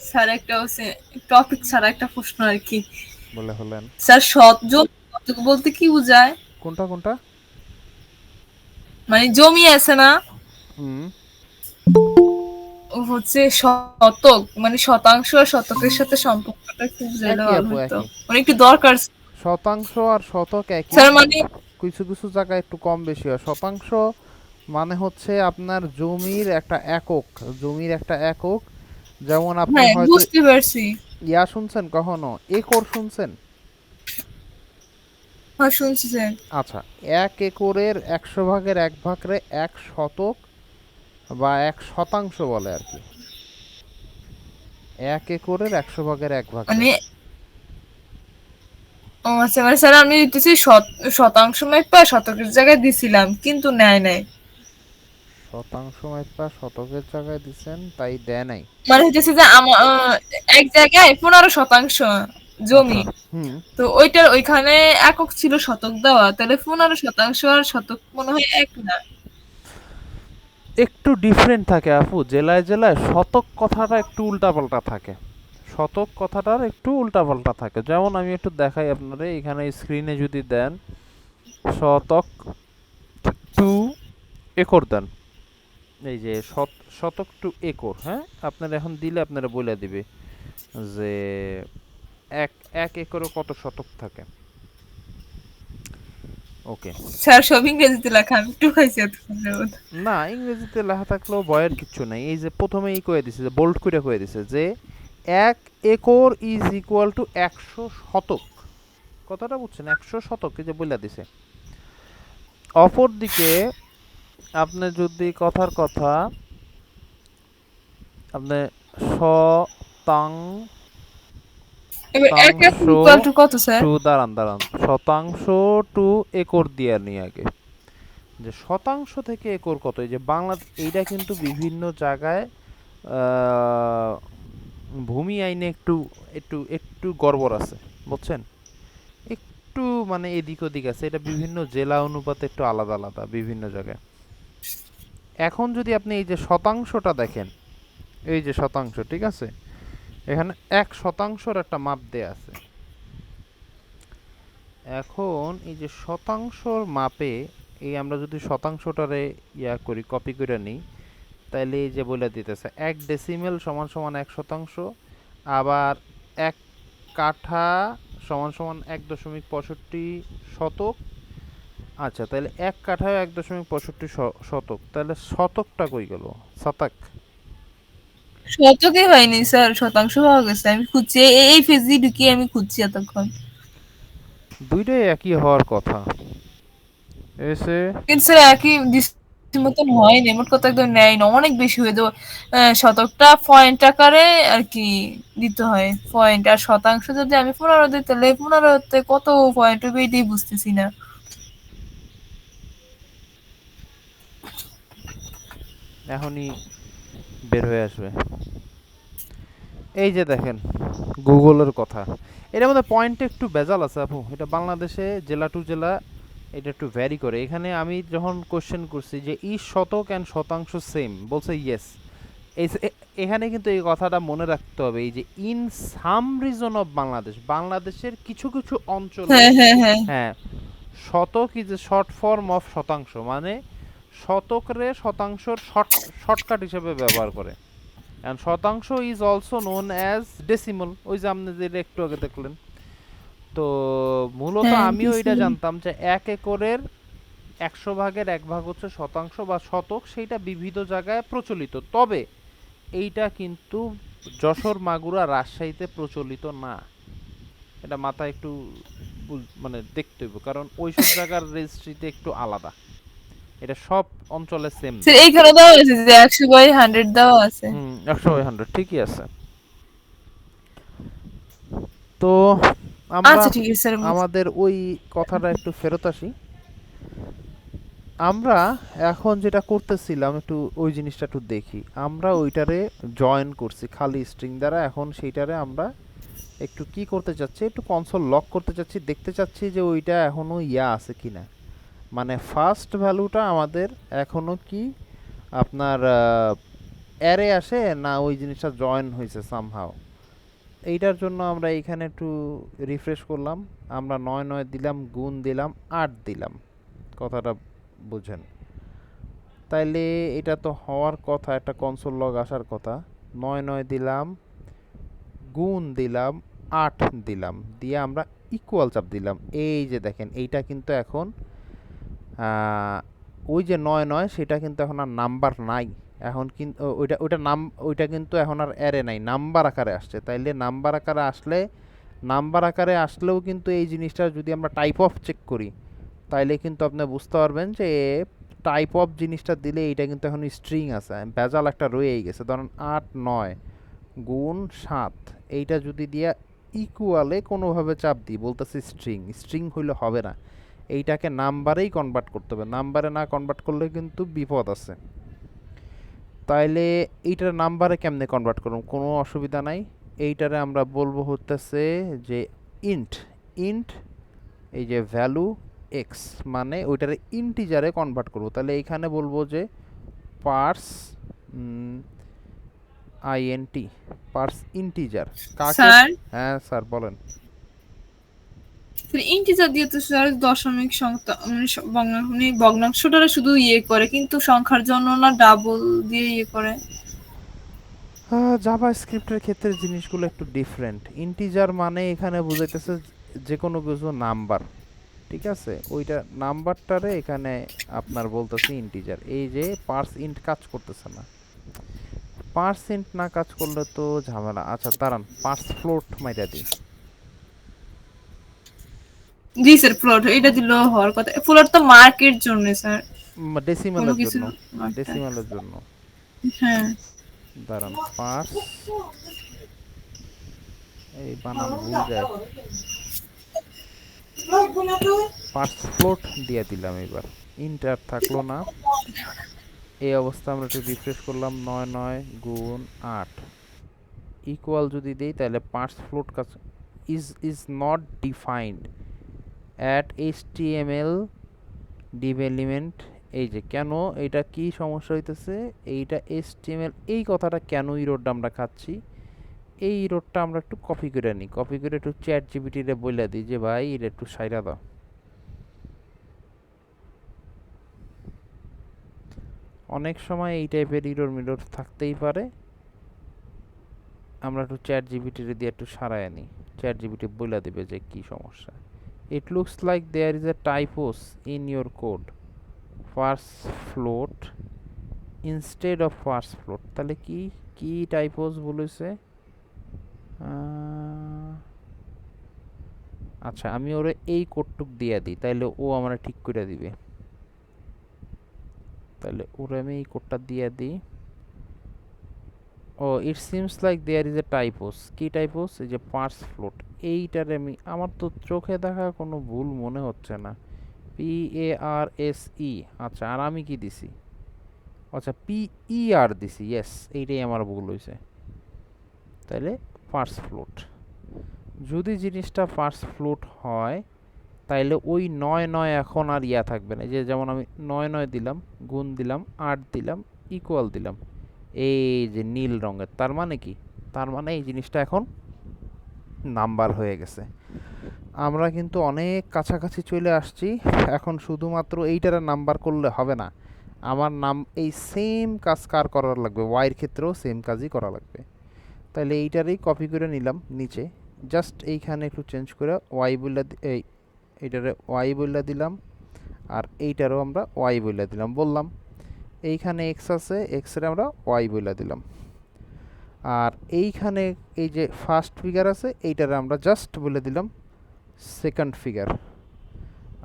স্যার একটা হচ্ছে টপিক ছাড়া একটা প্রশ্ন আর কি। বলে হলেন। স্যার শতক বলতে কি বোঝায়? কোনটা কোনটা? মানে জমি আছে না, হুম। ও হচ্ছে শতক মানে শতাংশ আর শতকের সাথে সম্পর্কটা একটু বুঝাইলে একই ভালো আপু, হতো, একই। মানে একটু দরকার। শতাংশ আর শতক একই। স্যার মানে কিছু কিছু জায়গায় একটু কম বেশি হয়। শতাংশ মানে হচ্ছে আপনার জমির একটা একক, জমির একটা একক। যেমন আপনি হ্যাঁ হয়তো বুঝতে পারছি। ইয়া শুনছেন কখনো, একর শুনছেন? হ্যাঁ শুনছি স্যার। আচ্ছা, ১ একরের ১০০ ভাগের ১ ভাগরে ১ শতক বা ১ শতাংশ বলে আর কি। ১ একরের ১০০ ভাগের ১ ভাগরে। মানে ও আচ্ছা, মানে স্যার আমি দিতেছি শতাংশ মাইপা শতকের জায়গায় দিছিলাম কিন্তু নেয় নাই। শতাংশ মাইপা শতকের জায়গায় দিছেন, তাই দেয় নাই। মানে হইতেছে যে আমার এক জায়গায় 15% আচ্ছা। জমি, হুম। তো ওইটার ওইখানে একক ছিল শতক দেওয়া, তাহলে 15% আর শতক মনে হয় এক না। একটু ডিফারেন্ট থাকে আপু, জেলায় জেলায় শতক কথাটা একটু উল্টাপাল্টা থাকে। শতক কথাটার একটু উল্টাপাল্টা থাকে। যেমন আমি একটু দেখাই আপনারে, এখানে স্ক্রিনে যদি দেন শতক 2 একর দেন, এই যে শতক টু একর, হ্যাঁ আপনার এখন দিলে আপনারা বলে দিবে যে এক এক একরে কত শতক থাকে। ওকে। স্যার সব ইংরেজিতে লেখা, আমি একটু খাইছি এতক্ষণ যাবত। না, ইংরেজিতে লেখা থাকলেও ভয়ের কিচ্ছু নাই। এই যে প্রথমেই কয়ে দিছে, যে বোল্ড করে কয়ে দিছে যে 1 একর ইজ ইকুয়াল টু 100 শতক। কথাটা বুঝছেন? 100 শতক, এই যে বলে দিছে। অপরদিকে আপনি যদি কথার কথা আপনি শতাংশ এবার এক একর ইকুয়াল টু কত স্যার? টু, দাঁড়ান দাঁড়ান, শতাংশ টু একর দিয়ে নিয়ে আগে, যে শতাংশ থেকে একর কত। এই যে বাংলা, এইটা কিন্তু বিভিন্ন জায়গায় আহ, ভূমি আইনে একটু একটু একটু গড়বড় আছে, বুঝছেন? একটু মানে এদিক ওদিক আছে, এটা বিভিন্ন জেলা অনুপাতে একটু আলাদা আলাদা বিভিন্ন জায়গায়। এখন যদি আপনি এই যে শতাংশটা দেখেন, এই যে শতাংশ, ঠিক আছে, এখানে 1 শতাংশর একটা মাপ দেয়া আছে। এখন এই যে শতাংশর মাপে, এই আমরা যদি শতাংশটারে ইয়া করি, কপি করে নিই, তাইলে এই যে বলে দিতেছে 1 ডেসিমেল সমান সমান 1 শতাংশ, আবার 1 কাঠা সমান সমান 1.65 শতক। আচ্ছা, তাহলে 1 কাঠায় 1.65 শতক, তাহলে শতকটা কই গেল? শতক। শতকে হয়নি স্যার, শতাংশ পাওয়া গেছে, আমি খুঁজছি এই ফেজি ঢুকিয়ে আমি খুঁজছি এতক্ষণ। দুইটাই একই হওয়ার কথা। এসে কিন্তু স্যার একই মতন হয়নি, মোট কথা একদম নেয় না, অনেক বেশি হয়ে যাবে। শতকটা পয়েন্ট আকারে আর কি দিতে হয় পয়েন্ট, আর শতাংশ যদি আমি 15 দিই তাহলে 15-তে কত পয়েন্ট হবে এটাই বুঝতেছি না। এখনই বের হয়ে আসবে। এই যে দেখেন গুগলের কথা, এটার মধ্যে পয়েন্টে একটু ভেজাল আছে আপু। এটা বাংলাদেশে জেলা টু জেলা এটা একটু ভ্যারি করে। এখানে আমি যখন কোশ্চেন করছি যে ইজ শতক অ্যান্ড শতাংশ সেম, বলছে ইয়েস। এখানে কিন্তু এই কথাটা মনে রাখতে হবে, এই যে in some reason of Bangladesh, বাংলাদেশের কিছু কিছু অঞ্চলে, হ্যাঁ হ্যাঁ হ্যাঁ। হ্যাঁ, শতক is a short form of শতাংশ, মানে শতকরে শতাংশর শর্টকাট হিসেবে ব্যবহার করে। অ্যান্ড শতাংশ is also known as decimal, ওই যে আপনি যেটা একটু আগে দেখলেন। তো মূলত হ্যাঁ আমিও এটা বুঝলাম। জানতাম যে 1 একরের 100 ভাগের 1 ভাগ হচ্ছে শতাংশ বা শতক, সেইটা বিবিধ জায়গায় প্রচলিত। তবে এইটা কিন্তু যশোর, মাগুরা, রাজশাহীতে প্রচলিত না। এটা মাথায় একটু মানে দেখতে হইব, কারণ ওইসব জায়গার রেজিস্ট্রিতে একটু আলাদা। এটা সব অঞ্চলে সেম না। স্যার এইখানে দেওয়া আছে যে 100/100 দেওয়া আছে। হুম, 100/100 ঠিকই আছে। তো আমরা আচ্ছা ঠিক আছে স্যার আমাদের ওই কথাটা একটু ফেরত আসি। আমরা এখন যেটা করতেছিলাম, একটু ওই জিনিসটা একটু দেখি। আমরা ওইটারে জয়েন করছি খালি স্ট্রিং দ্বারা। এখন সেইটারে আমরা একটু কি করতে চাচ্ছি, একটু কনসোল লক করতে চাচ্ছি, দেখতে চাচ্ছি যে ওইটা এখনো ইয়া আছে কিনা, মানে ফার্স্ট ভ্যালুটা আমাদের এখনো কি আপনার অ্যারে আসে না ওই জিনিসটা জয়েন হয়েছে সামহাও। এইটার জন্য আমরা এইখানে একটু রিফ্রেশ করলাম, আমরা 9 9 দিলাম, গুণ দিলাম, 8 দিলাম, কথাটা বুঝেন। তাইলে এটা তো হওয়ার কথা, একটা কনসোল লগ আসার কথা। 9 9 দিলাম, গুণ দিলাম, 8 দিলাম, দিয়ে আমরা ইকুয়াল চাপ দিলাম। এই যে দেখেন এইটা কিন্তু এখন ওই যে 9 9 সেটা কিন্তু এখন আর নাম্বার নাই, এখন কিন্তু ওইটা ওইটা নাম ওইটা কিন্তু এখন আর অ্যারে নাই, নাম্বার আকারে আসছে। তাইলে নাম্বার আকারে আসলে, নাম্বার আকারে আসলেও কিন্তু এই জিনিসটা যদি আমরা টাইপ অফ চেক করি তাইলে কিন্তু আপনি বুঝতে পারবেন যে টাইপ অফ জিনিসটা দিলে এইটা কিন্তু এখন স্ট্রিং আছে, ভেজাল একটা রয়েই গেছে। ধরেন 8 9 গুণ 7, এইটা যদি দিয়া ইকুয়ালে কোনোভাবে চাপ দিই, বলতেছি স্ট্রিং, স্ট্রিং হইলে হবে না, এইটাকে নাম্বারেই কনভার্ট করতে হবে। নাম্বারে না কনভার্ট করলে কিন্তু বিপদ আছে। তাইলে এইটার নাম্বারে কেমনে কনভার্ট করব, কোনো অসুবিধা নাই। এইটারে আমরা বলবো হতেছে যে ইন্ট, ইন্ট এই যে ভ্যালু এক্স, মানে ওইটারে ইন্টিজারে কনভার্ট করব। তাহলে এইখানে বলবো যে পার্স আইএনটি, পার্স ইন্টিজার। কাকে? স্যার, হ্যাঁ স্যার বলেন। ইন্টিজার দিয়ে তো স্যার দশমিক সংখ্যা মানে মানে ভগ্নাংশটা শুধু ইয়ে করে, কিন্তু সংখ্যার জন্য না ডাবল দিয়ে ইয়ে করে। জাভা স্ক্রিপ্টের ক্ষেত্রে জিনিসগুলো একটু ডিফারেন্ট। ইন্টিজার মানে এখানে বুঝাইতেছে যে কোনো কিছু নাম্বার, ঠিক আছে, ওইটা নাম্বারটারে এখানে আপনার বলতেছে ইন্টিজার। এই যে পার্স ইন্ট কাজ করতেছে না, পার্স ইন্ট না কাজ করলে তো ঝামেলা। আচ্ছা দাঁড়ান, পার্স ফ্লোট মাইরা দিই। জি স্যার, ফ্লোট এটা দিলেও হওয়ার কথা। ফ্লোট তো মার্কের জন্য স্যার, কোনো ডেসিমালের কিছু জন্য, মার্কটা। ডেসিমালের জন্য। হ্যাঁ। দাঁড়ান, পার্স, এই বানান ভুল যায়, পার্স ফ্লোট দিয়ে দিলাম। এবার ইন্টার থাকলো না, এই অবস্থা আমরা একটু রিফ্রেশ করলাম। 9 9 গুণ 8 ইকুয়াল যদি দেই তাহলে পার্স ফ্লোট কাজ is not defined at HTML Depp element. এই যে কেন এটা কি সমস্যা হইতেছে, এইটা এইচটিএমএল, এই কথাটা কেন ইরোডটা আমরা খাচ্ছি, এই ইরোডটা আমরা একটু কপি করে নিই, কপি করে একটু চ্যাট জিপিটিরে বলে দিই যে ভাই এটা একটু সাইরা দাও। অনেক সময় এই টাইপের ইরোর মিরর থাকতেই পারে, আমরা একটু চ্যাট জিপিটিরে দিয়ে একটু সারায় নিই, চ্যাট জিপিটি বলে দেবে যে কি সমস্যা। It looks like there is a typos in your code, first float instead of first float. তাহলে কি কি টাইপোস বলেছে? আচ্ছা আমি ওরে এই কোডটুক দিয়ে দিই, তাইলে ও আমরা ঠিক করে দিবে। তাহলে ওরে আমি এই কোডটা দিয়ে দিই। Oh it seems like there is a typos. কি টাইপোস? এই যে পার্স ফ্লোট, এইটারে আমি, আমার তো চোখে দেখা কোনো ভুল মনে হচ্ছে না। PARSE, আচ্ছা আর আমি কি দিছি? আচ্ছা PER দিছি, ইয়েস এইটাই আমার ভুল হয়েছে। তাহলে পার্স ফ্লোট, যদি জিনিসটা পার্স ফ্লোট হয় তাইলে ওই 9 9 এখন আর ইয়া থাকবে না। যে যেমন আমি 9 9 দিলাম, গুণ দিলাম, 8 দিলাম, ইকুয়াল দিলাম, এই যে নীল রঙের, তার মানে কি? তার মানে এই জিনিসটা এখন নাম্বার হয়ে গেছে। আমরা কিন্তু অনেক কাছাকাছি চলে আসছি। এখন শুধুমাত্র এইটারে নাম্বার করলে হবে না, আমার নাম এই সেম কাজ কার করার লাগবে, ওয়াইয়ের ক্ষেত্রেও সেম কাজই করা লাগবে। তাহলে এইটারেই কপি করে নিলাম নিচে, জাস্ট এইখানে একটু চেঞ্জ করে ওয়াই বললে, এইটারে ওয়াই বললে দিলাম, আর এইটারও আমরা ওয়াই বললে দিলাম, বললাম এইখানে এক্স আছে, এক্সের আমরা ওয়াই বলে দিলাম। আর এইখানে এই যে ফার্স্ট ফিগার আছে এইটারে আমরা জাস্ট বলে দিলাম সেকেন্ড ফিগার।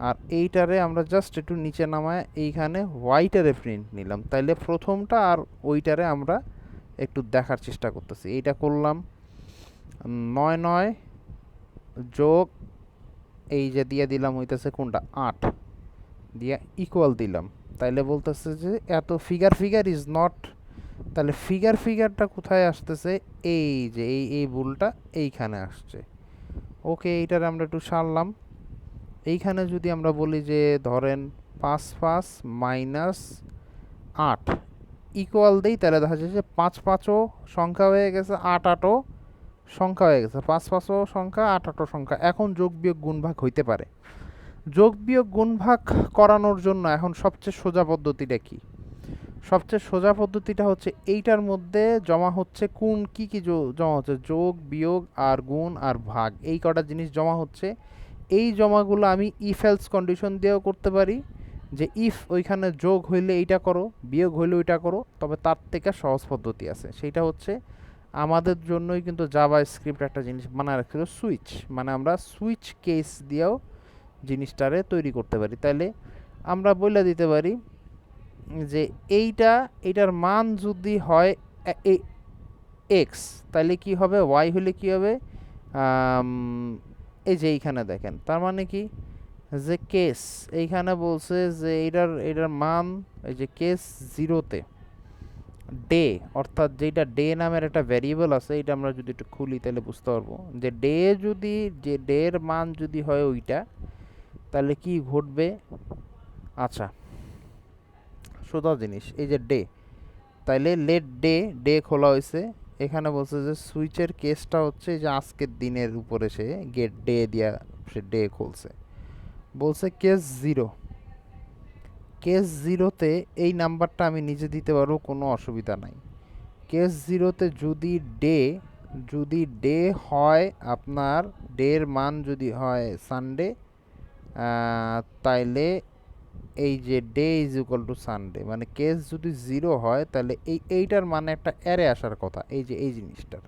আর এইটারে আমরা জাস্ট একটু নিচে নামায় এইখানে হোয়াইটারে প্রিন্ট নিলাম। তাইলে প্রথমটা আর ওইটারে আমরা একটু দেখার চেষ্টা করতেছি। এইটা করলাম 9 9 যোগ এই যে দিয়ে দিলাম হইতেছে কোনটা 8 দিয়ে ইকুয়াল দিলাম। তাইলে বলতেছে যে এত ফিগার ফিগার ইজ নট, তাহলে ফিগার ফিগারটা কোথায় আসতেছে, এই যে এই ভুলটা এইখানে আসছে। ওকে এইটার আমরা একটু সারলাম। এইখানে যদি আমরা বলি যে ধরেন 5 5 মাইনাস 8, ইকুয়াল দেই তাহলে দেখা যাচ্ছে যে 5 5ও সংখ্যা হয়ে গেছে, 8 8ও সংখ্যা হয়ে গেছে, 5 5ও সংখ্যা, 8 8ও সংখ্যা। এখন যোগ বিয়োগ গুণ ভাগ হইতে পারে। যোগ বিয়োগ গুণ ভাগ করানোর জন্য এখন সবচেয়ে সোজা পদ্ধতিটা কি? সবচেয়ে সোজা পদ্ধতিটা হচ্ছে এইটার মধ্যে জমা হচ্ছে কোন কি কি জমা হচ্ছে, যোগ বিয়োগ আর গুণ আর ভাগ, এই কটা জিনিস জমা হচ্ছে। এই জমাগুলো আমি ইফ এলস কন্ডিশন দিয়েও করতে পারি, যে ইফ ওইখানে যোগ হইলে এইটা করো, বিয়োগ হইলে ওইটা করো। তবে তার থেকে সহজ পদ্ধতি আছে, সেইটা হচ্ছে আমাদের জন্যই কিন্তু জাভা স্ক্রিপ্ট একটা জিনিস বানায় রাখছিল, সুইচ। মানে আমরা সুইচ কেস দিয়েও জিনিসটারে তৈরি করতে পারি। তাইলে আমরা বলে দিতে পারি যে এইটার মান যদি হয় এক্স, তাহলে কি হবে, ওয়াই হলে কি হবে, এই যে এইখানে দেখেন, তার মানে কি যে কেস এইখানে বলছে যে এটার মান, এই যে কেস 0-তে ডে, অর্থাৎ যেটা ডে নামের একটা ভ্যারিয়েবল আছে, এটা আমরা যদি একটু খুলি তাহলে বুঝতে পারবো যে যে ডে এর মান যদি হয় ওইটা, তাহলে কি ঘটবে। আচ্ছা, সোজা জিনিস, এই যে ডে, তাইলে লেট ডে খোলা হয়েছে। এখানে বলছে যে সুইচের কেসটা হচ্ছে যে আজকের দিনের উপরে সে গেট ডে দিয়া সে ডে খুলছে। বলছে কেস 0, কেস 0-তে এই নাম্বারটা আমি নিজে দিতে পারবো, কোনো অসুবিধা নাই। কেস 0-তে যদি ডে হয় আপনার, ডের মান যদি হয় সানডে, তাইলে এই যে day is equal to Sunday, মানে কেস যদি 0 হয় তাহলে এইটার মানে একটা অ্যারে আসার কথা, এই যে এই জিনিসটার।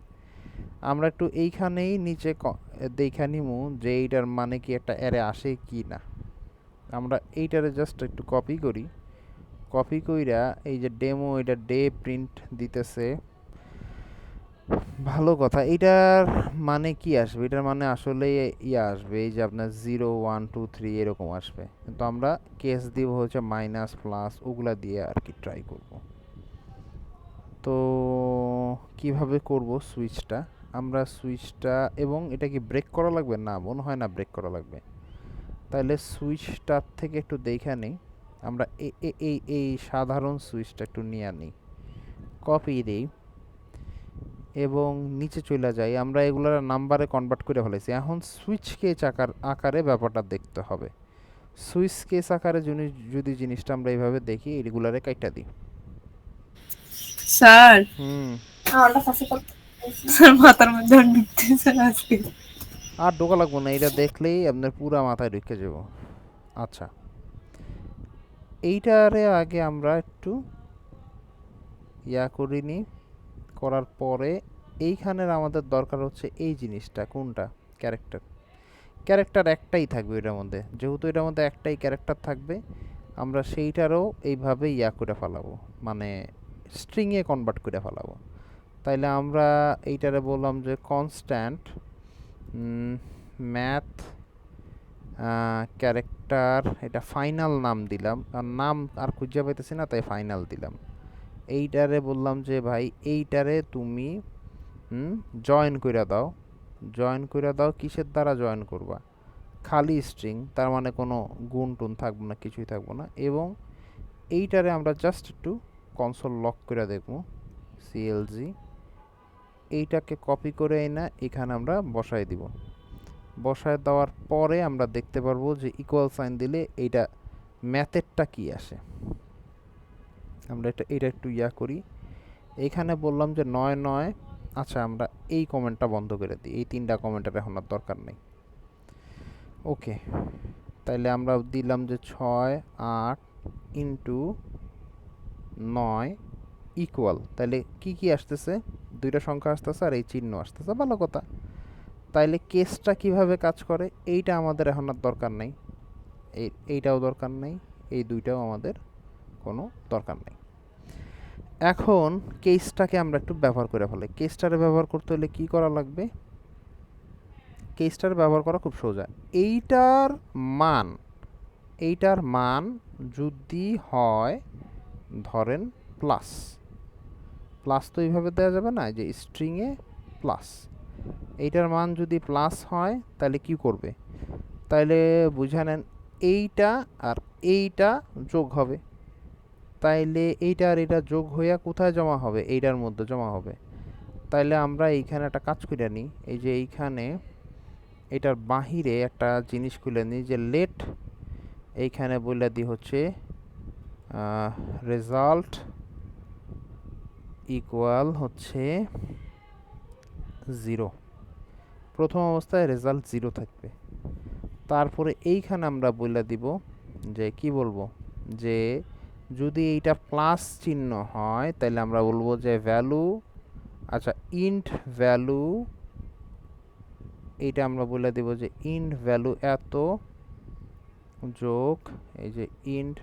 আমরা একটু এইখানেই নিচে দেখা নিমু যে এইটার মানে কি একটা অ্যারে আসে কি না। আমরা এইটারে জাস্ট একটু কপি করি, কপি কইরা এই যে ডেমো, এটা ডে প্রিন্ট দিতেছে, ভালো কথা। এইটার মানে কি আসবে, এটার মানে আসলে ইয়ে আসবে, এই যে আপনার 0 1 2 3 এরকম আসবে, কিন্তু আমরা কেস দিব হচ্ছে মাইনাস প্লাস ওগুলা দিয়ে আর কি ট্রাই করব। তো কিভাবে করব সুইচটা, আমরা সুইচটা, এবং এটা কি ব্রেক করা লাগবে, না মনে হয় না ব্রেক করা লাগবে। তাহলে সুইচটার থেকে একটু দেখে নিই, আমরা এই সাধারণ সুইচটা একটু নিয়ে আনি, কপি দিই এবং নিচে চলে যাই। আমরা এগুলোর নাম্বারে কনভার্ট করে ফেলেছি। এখন সুইচ কেস আকারে ব্যাপারটা দেখতে হবে। সুইচ কেস আকারে যদি জিনিসটা আমরা এইভাবে দেখি, এগুলারে কাইটা দিই। স্যার, হুম, স্যার মাথার মধ্যে আর ঢুকতেছে না আজকে। আর ঢোকা লাগবো না, এটা দেখলেই আপনার পুরা মাথায় ঢুকে যাব। আচ্ছা, এইটারে আগে আমরা একটু করিনি, করার পরে এইখানের আমাদের দরকার হচ্ছে এই জিনিসটা, কোনটা, ক্যারেক্টার একটাই থাকবে এটার মধ্যে, যেহেতু এটার মধ্যে একটাই ক্যারেক্টার থাকবে, আমরা সেইটারও এইভাবে করে ফেলাবো, মানে স্ট্রিংয়ে কনভার্ট করে ফেলাবো। তাইলে আমরা এইটারে বললাম যে কনস্ট্যান্ট ম্যাথ ক্যারেক্টার, এটা ফাইনাল নাম দিলাম, আর নাম আর খুঁজে পাইতেছি না তাই ফাইনাল দিলাম। এইটারে বললাম যে ভাই এইটারে তুমি জয়েন কইরা দাও, কিসের দ্বারা জয়েন করবা, খালি স্ট্রিং, তার মানে কোনো গুণ টুন থাকবো না, কিছুই থাকবো না। এবং এইটারে আমরা জাস্ট একটু কনসোল লক করে দেখবো, সিএলজি, এইটাকে কপি করে এনে এখানে আমরা বসাই দিব। বসায় দেওয়ার পরে আমরা দেখতে পারবো যে ইকুয়াল সাইন দিলে এইটা ম্যাথেরটা কি আসে। আমরা এটা একটু করি, এইখানে বললাম যে 9 9। আচ্ছা, আমরা এই কমেন্টটা বন্ধ করে দিই, এই 3টা কমেন্টের এখন আর দরকার নেই। ওকে, তাইলে আমরা দিলাম যে 6 8 ইন্টু 9 ইকুয়াল, তাহলে কি আসতেছে, দুইটা সংখ্যা আসতেছে আর এই চিহ্ন আসতেছে, ভালো কথা। তাইলে কেসটা কিভাবে কাজ করে এইটা আমাদের এখন আর দরকার নেই, এইটাও দরকার নেই, এই দুইটাও আমাদের কোনো দরকার নেই। এখন কেসটাকে আমরা একটু ব্যবহার করে ফেলি। কেসটারে ব্যবহার করতে হলে কি করা লাগবে, কেসটার ব্যবহার করা খুব সোজা। এইটার মান যদি হয় ধরেন প্লাস, তো এইভাবে দেওয়া যাবে না, যে স্ট্রিংয়ে প্লাস, এইটার মান যদি প্লাস হয় তাহলে কি করবে, তাহলে বুঝে নেন এইটা আর এইটা যোগ হবে, তাইলে এইটা আর এটা যোগ হইয়া কোথায় জমা হবে? এইটার মধ্যে জমা হবে। তাইলে আমরা এইখানে একটা কাজ করে নিই, এই যে এইখানে এটার বাহিরে একটা জিনিস খুলে নিই, যে লেট এইখানে বলে দিই হচ্ছে রেজাল্ট ইকুয়াল হচ্ছে 0। প্রথম অবস্থায় রেজাল্ট 0 থাকবে। তারপরে এইখানে আমরা বলে দিব যে কি বলবো, যে যদি এইটা প্লাস চিহ্ন হয় তাহলে আমরা বলবো যে ভ্যালু, আচ্ছা ইন্ট ভ্যালু, এইটা আমরা বলে দিব যে ইন্ট ভ্যালু এত যোগ এই যে ইন্ট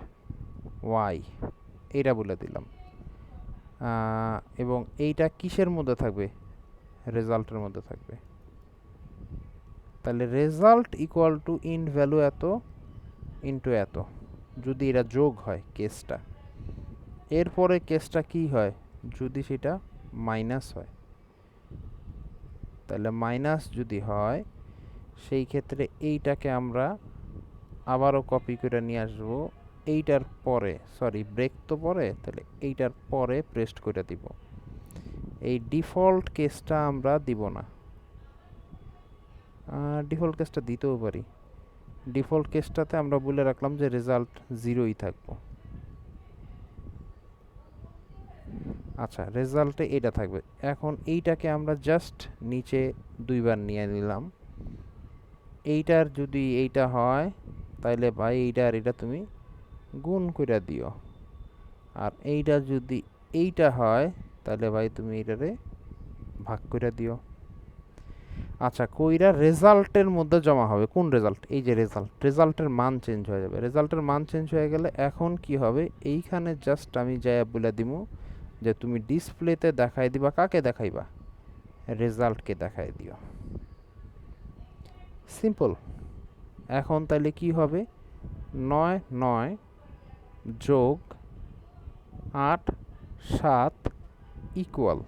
ওয়াই, এইটা বলে দিলাম। এবং এইটা কিসের মধ্যে থাকবে? রেজাল্টের মধ্যে থাকবে। তাহলে result equal to int value এত ইন্টু এত, যদি এটা যোগ হয় কেসটা। এরপরে কেসটা কি হয়? যদি সেটা মাইনাস হয়, তাহলে মাইনাস যদি হয় সেই ক্ষেত্রে এইটাকে আমরা আবারও কপি করে নিয়ে আসবো এইটার পরে, সরি ব্রেক তো পরে, তাহলে এইটার পরে প্রেস্ট করে দিব। এই ডিফল্ট কেসটা আমরা দিব না, ডিফল্ট কেসটা দিতেও পারি। ডিফল্ট কেসটাতে আমরা বলে রাখলাম যে রেজাল্ট 0ই থাকবো। আচ্ছা, রেজাল্টে এটা থাকবে। এখন এইটাকে আমরা জাস্ট নিচে দুইবার নিয়ে নিলাম। এইটার যদি এইটা হয় তাহলে ভাই এইটা আর এটা তুমি গুণ করে দিও, আর এইটা যদি এইটা হয় তাহলে ভাই তুমি এইটারে ভাগ করে দিও। আচ্ছা, কইরা রেজাল্টের মধ্যে জমা হবে। কোন রেজাল্ট? এই যে রেজাল্ট, রেজাল্টের মান চেঞ্জ হয়ে যাবে। রেজাল্টের মান চেঞ্জ হয়ে গেলে এখন কি হবে? এইখানে জাস্ট আমি যাই বলে দিমু যে তুমি ডিসপ্লেতে দেখাই দিবা, কাকে দেখাইবা? রেজাল্টকে দেখাই দিও। সিম্পল। এখন তাহলে কি হবে? 9 9 যোগ 8 7 ইকুয়াল,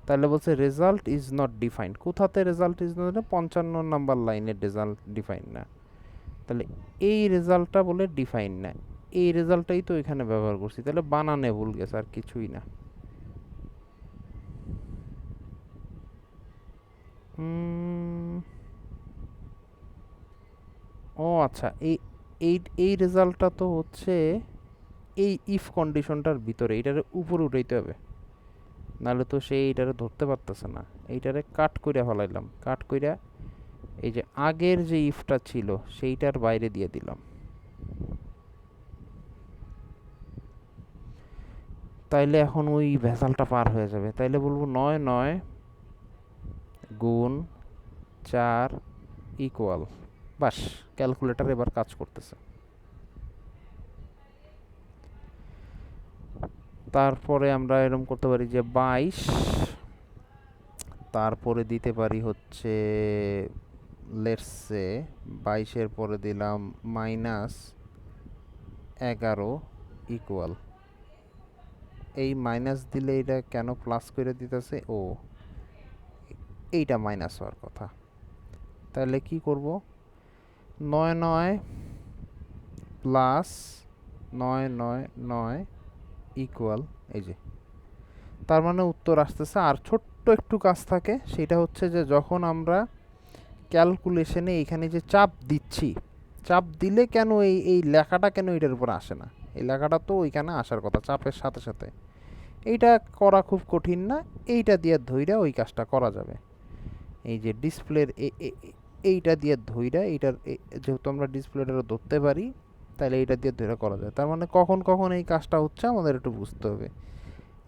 তাহলে বলছে রেজাল্ট ইজ নট ডিফাইন্ড। কোথাতে রেজাল্ট ইজ নট? 55 নাম্বার লাইনের রেজাল্ট ডিফাইন না। তাহলে এই রেজাল্টটা বলে ডিফাইন না, এই রেজাল্টটাই তো এখানে ব্যবহার করছি, তাহলে বানানে ভুল গেছে, আর কিছুই না। ও আচ্ছা, এই এই এই রেজাল্টটা তো হচ্ছে এই ইফ কন্ডিশনটার ভিতরে, এইটারে উপরে উঠাইতে হবে, নাহলে তো সে এইটারে ধরতে পারতেছে না। এইটারে কাট কইরা ফেলাইলাম, কাট কইরা এই যে আগের যে ইফটা ছিল সেইটার বাইরে দিয়ে দিলাম। তাইলে এখন ওই ভেজালটা পার হয়ে যাবে। তাইলে বলবো 9 9 গুণ 4 ইকুয়াল, বাস ক্যালকুলেটর এবার কাজ করতেছে। তারপরে আমরা এরকম করতে পারি যে 22, তারপরে দিতে পারি হচ্ছে লেটস সে 22-এর পরে দিলাম -11 ইকুয়াল। এই মাইনাস দিলে এটা কেন প্লাস করে দিতেছে? ও, এইটা মাইনাস হওয়ার কথা। তাহলে কি করব? 9 9 প্লাস 9 9 9 ইকুয়াল, এই যে, তার মানে উত্তর আসতেছে। আর ছোট্ট একটু কাজ থাকে, সেটা হচ্ছে যে যখন আমরা ক্যালকুলেশনে এইখানে যে চাপ দিচ্ছি, চাপ দিলে কেন এই এই লেখাটা কেন এটার উপর আসে না? এই লেখাটা তো ওইখানে আসার কথা চাপের সাথে সাথে। এইটা করা খুব কঠিন না, এইটা দিয়ে ধইরা ওই কাজটা করা যাবে। এই যে ডিসপ্লের এইটা দিয়ে ধইরা, এইটার যেহেতু আমরা ডিসপ্লেটা ধরতে পারি, তাহলে এইটা দিয়ে ধরে করা যায়। তার মানে কখন কখন এই কাজটা হচ্ছে আমাদের একটু বুঝতে হবে।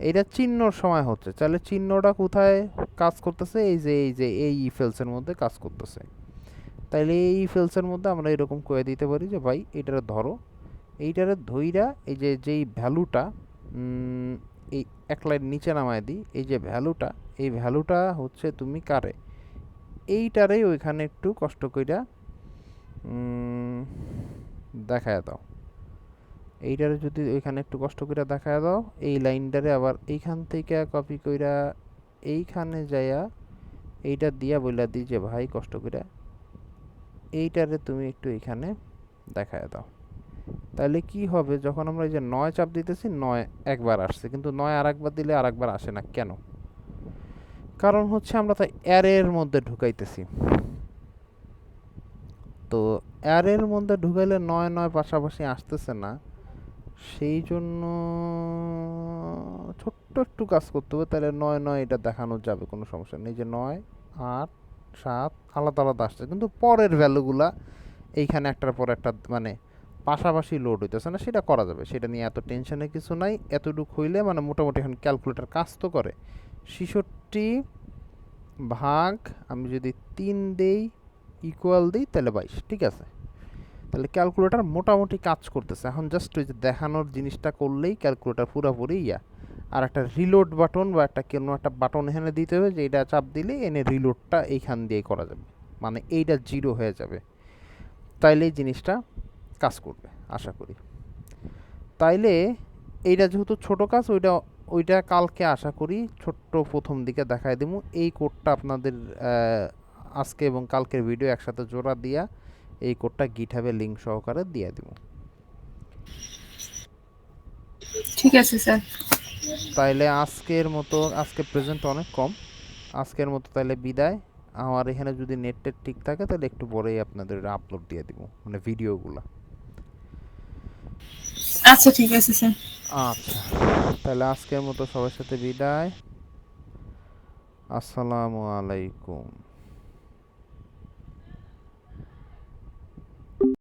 এইটা চিহ্নর সময় হচ্ছে, তাহলে চিহ্নটা কোথায় কাজ করতেছে? এই ইফেলসের মধ্যে কাজ করতেছে। তাইলে এই ইফেলসের মধ্যে আমরা এরকম করে দিতে পারি যে ভাই এইটারে ধরো, এইটারে ধইরা এই যে যেই ভ্যালুটা এই এক লাইন নিচে নামায় দিই, এই যে ভ্যালুটা, এই ভ্যালুটা হচ্ছে তুমি কারে এইটারেই ওইখানে একটু কষ্ট কইরা দেখায় দাও। এইটারে যদি ওইখানে একটু কষ্ট করে দেখায় দাও, এই লাইনটারে আবার এইখান থেকে কপি কইরা এইখানে যাইয়া এইটা দিয়া বইলা দিই যে ভাই কষ্ট করে এইটারে তুমি একটু এইখানে দেখায় দাও। তাহলে কি হবে, যখন আমরা এই যে 9 চাপ দিতেছি 9 একবার আসছে, কিন্তু 9 আরেকবার দিলে আরেকবার আসে না কেন? কারণ হচ্ছে আমরা তো অ্যারের মধ্যে ঢুকাইতেছি। তো অ্যারের মধ্যে ঢুকাইলে 9 9 পাশাপাশি আসতেছে না, সেই জন্য ছোট্ট একটু কাজ করতে হবে, তাহলে 9 9 এটা দেখানো যাবে, কোনো সমস্যা নেই। যে 9 8 7 আলাদা আলাদা আসছে, কিন্তু পরের ভ্যালুগুলা এইখানে একটার পর একটা মানে পাশাপাশি লোড হইতেছে না, সেটা করা যাবে, সেটা নিয়ে এত টেনশনের কিছু নাই। এতটুকু হইলে মানে মোটামুটি এখন ক্যালকুলেটর কাজ তো করে। 66 ভাগ আমি যদি 3 দেই ইকুয়াল দিই তাহলে 22, ঠিক আছে। তাহলে ক্যালকুলেটর মোটামুটি কাজ করতেছে। এখন জাস্ট ওই যে দেখানোর জিনিসটা করলেই ক্যালকুলেটর পুরোপুরি ইয়া। আর একটা রিলোড বাটন বা একটা কোনো একটা বাটন এখানে দিতে হবে, যে এটা চাপ দিলে এনে রিলোডটা এইখান দিয়ে করা যাবে, মানে এইটা 0 হয়ে যাবে, তাইলে এই জিনিসটা কাজ করবে আশা করি। তাইলে এইটা যেহেতু ছোট কাজ, ওইটা ওইটা কালকে আশা করি ছোট্ট প্রথম দিকে দেখায় দেবো। এই কোডটা আপনাদের আজকে এবং কালকের ভিডিও একসাথে জোড়া দিয়া এই কোডটা গিটহাবে লিঙ্ক সহকারে দিয়ে দেবো। ঠিক আছে স্যার। তাইলে আজকের মতো, আজকে প্রেজেন্ট অনেক কম, আজকের মতো তাহলে বিদায়। আমার এখানে যদি নেট টেট ঠিক থাকে তাহলে একটু পরেই আপনাদের আপলোড দিয়ে দিব, মানে ভিডিওগুলো। আচ্ছা ঠিক আছে স্যার। আচ্ছা, তাহলে আজকের মতো সবার সাথে বিদায়। আসসালামু আলাইকুম।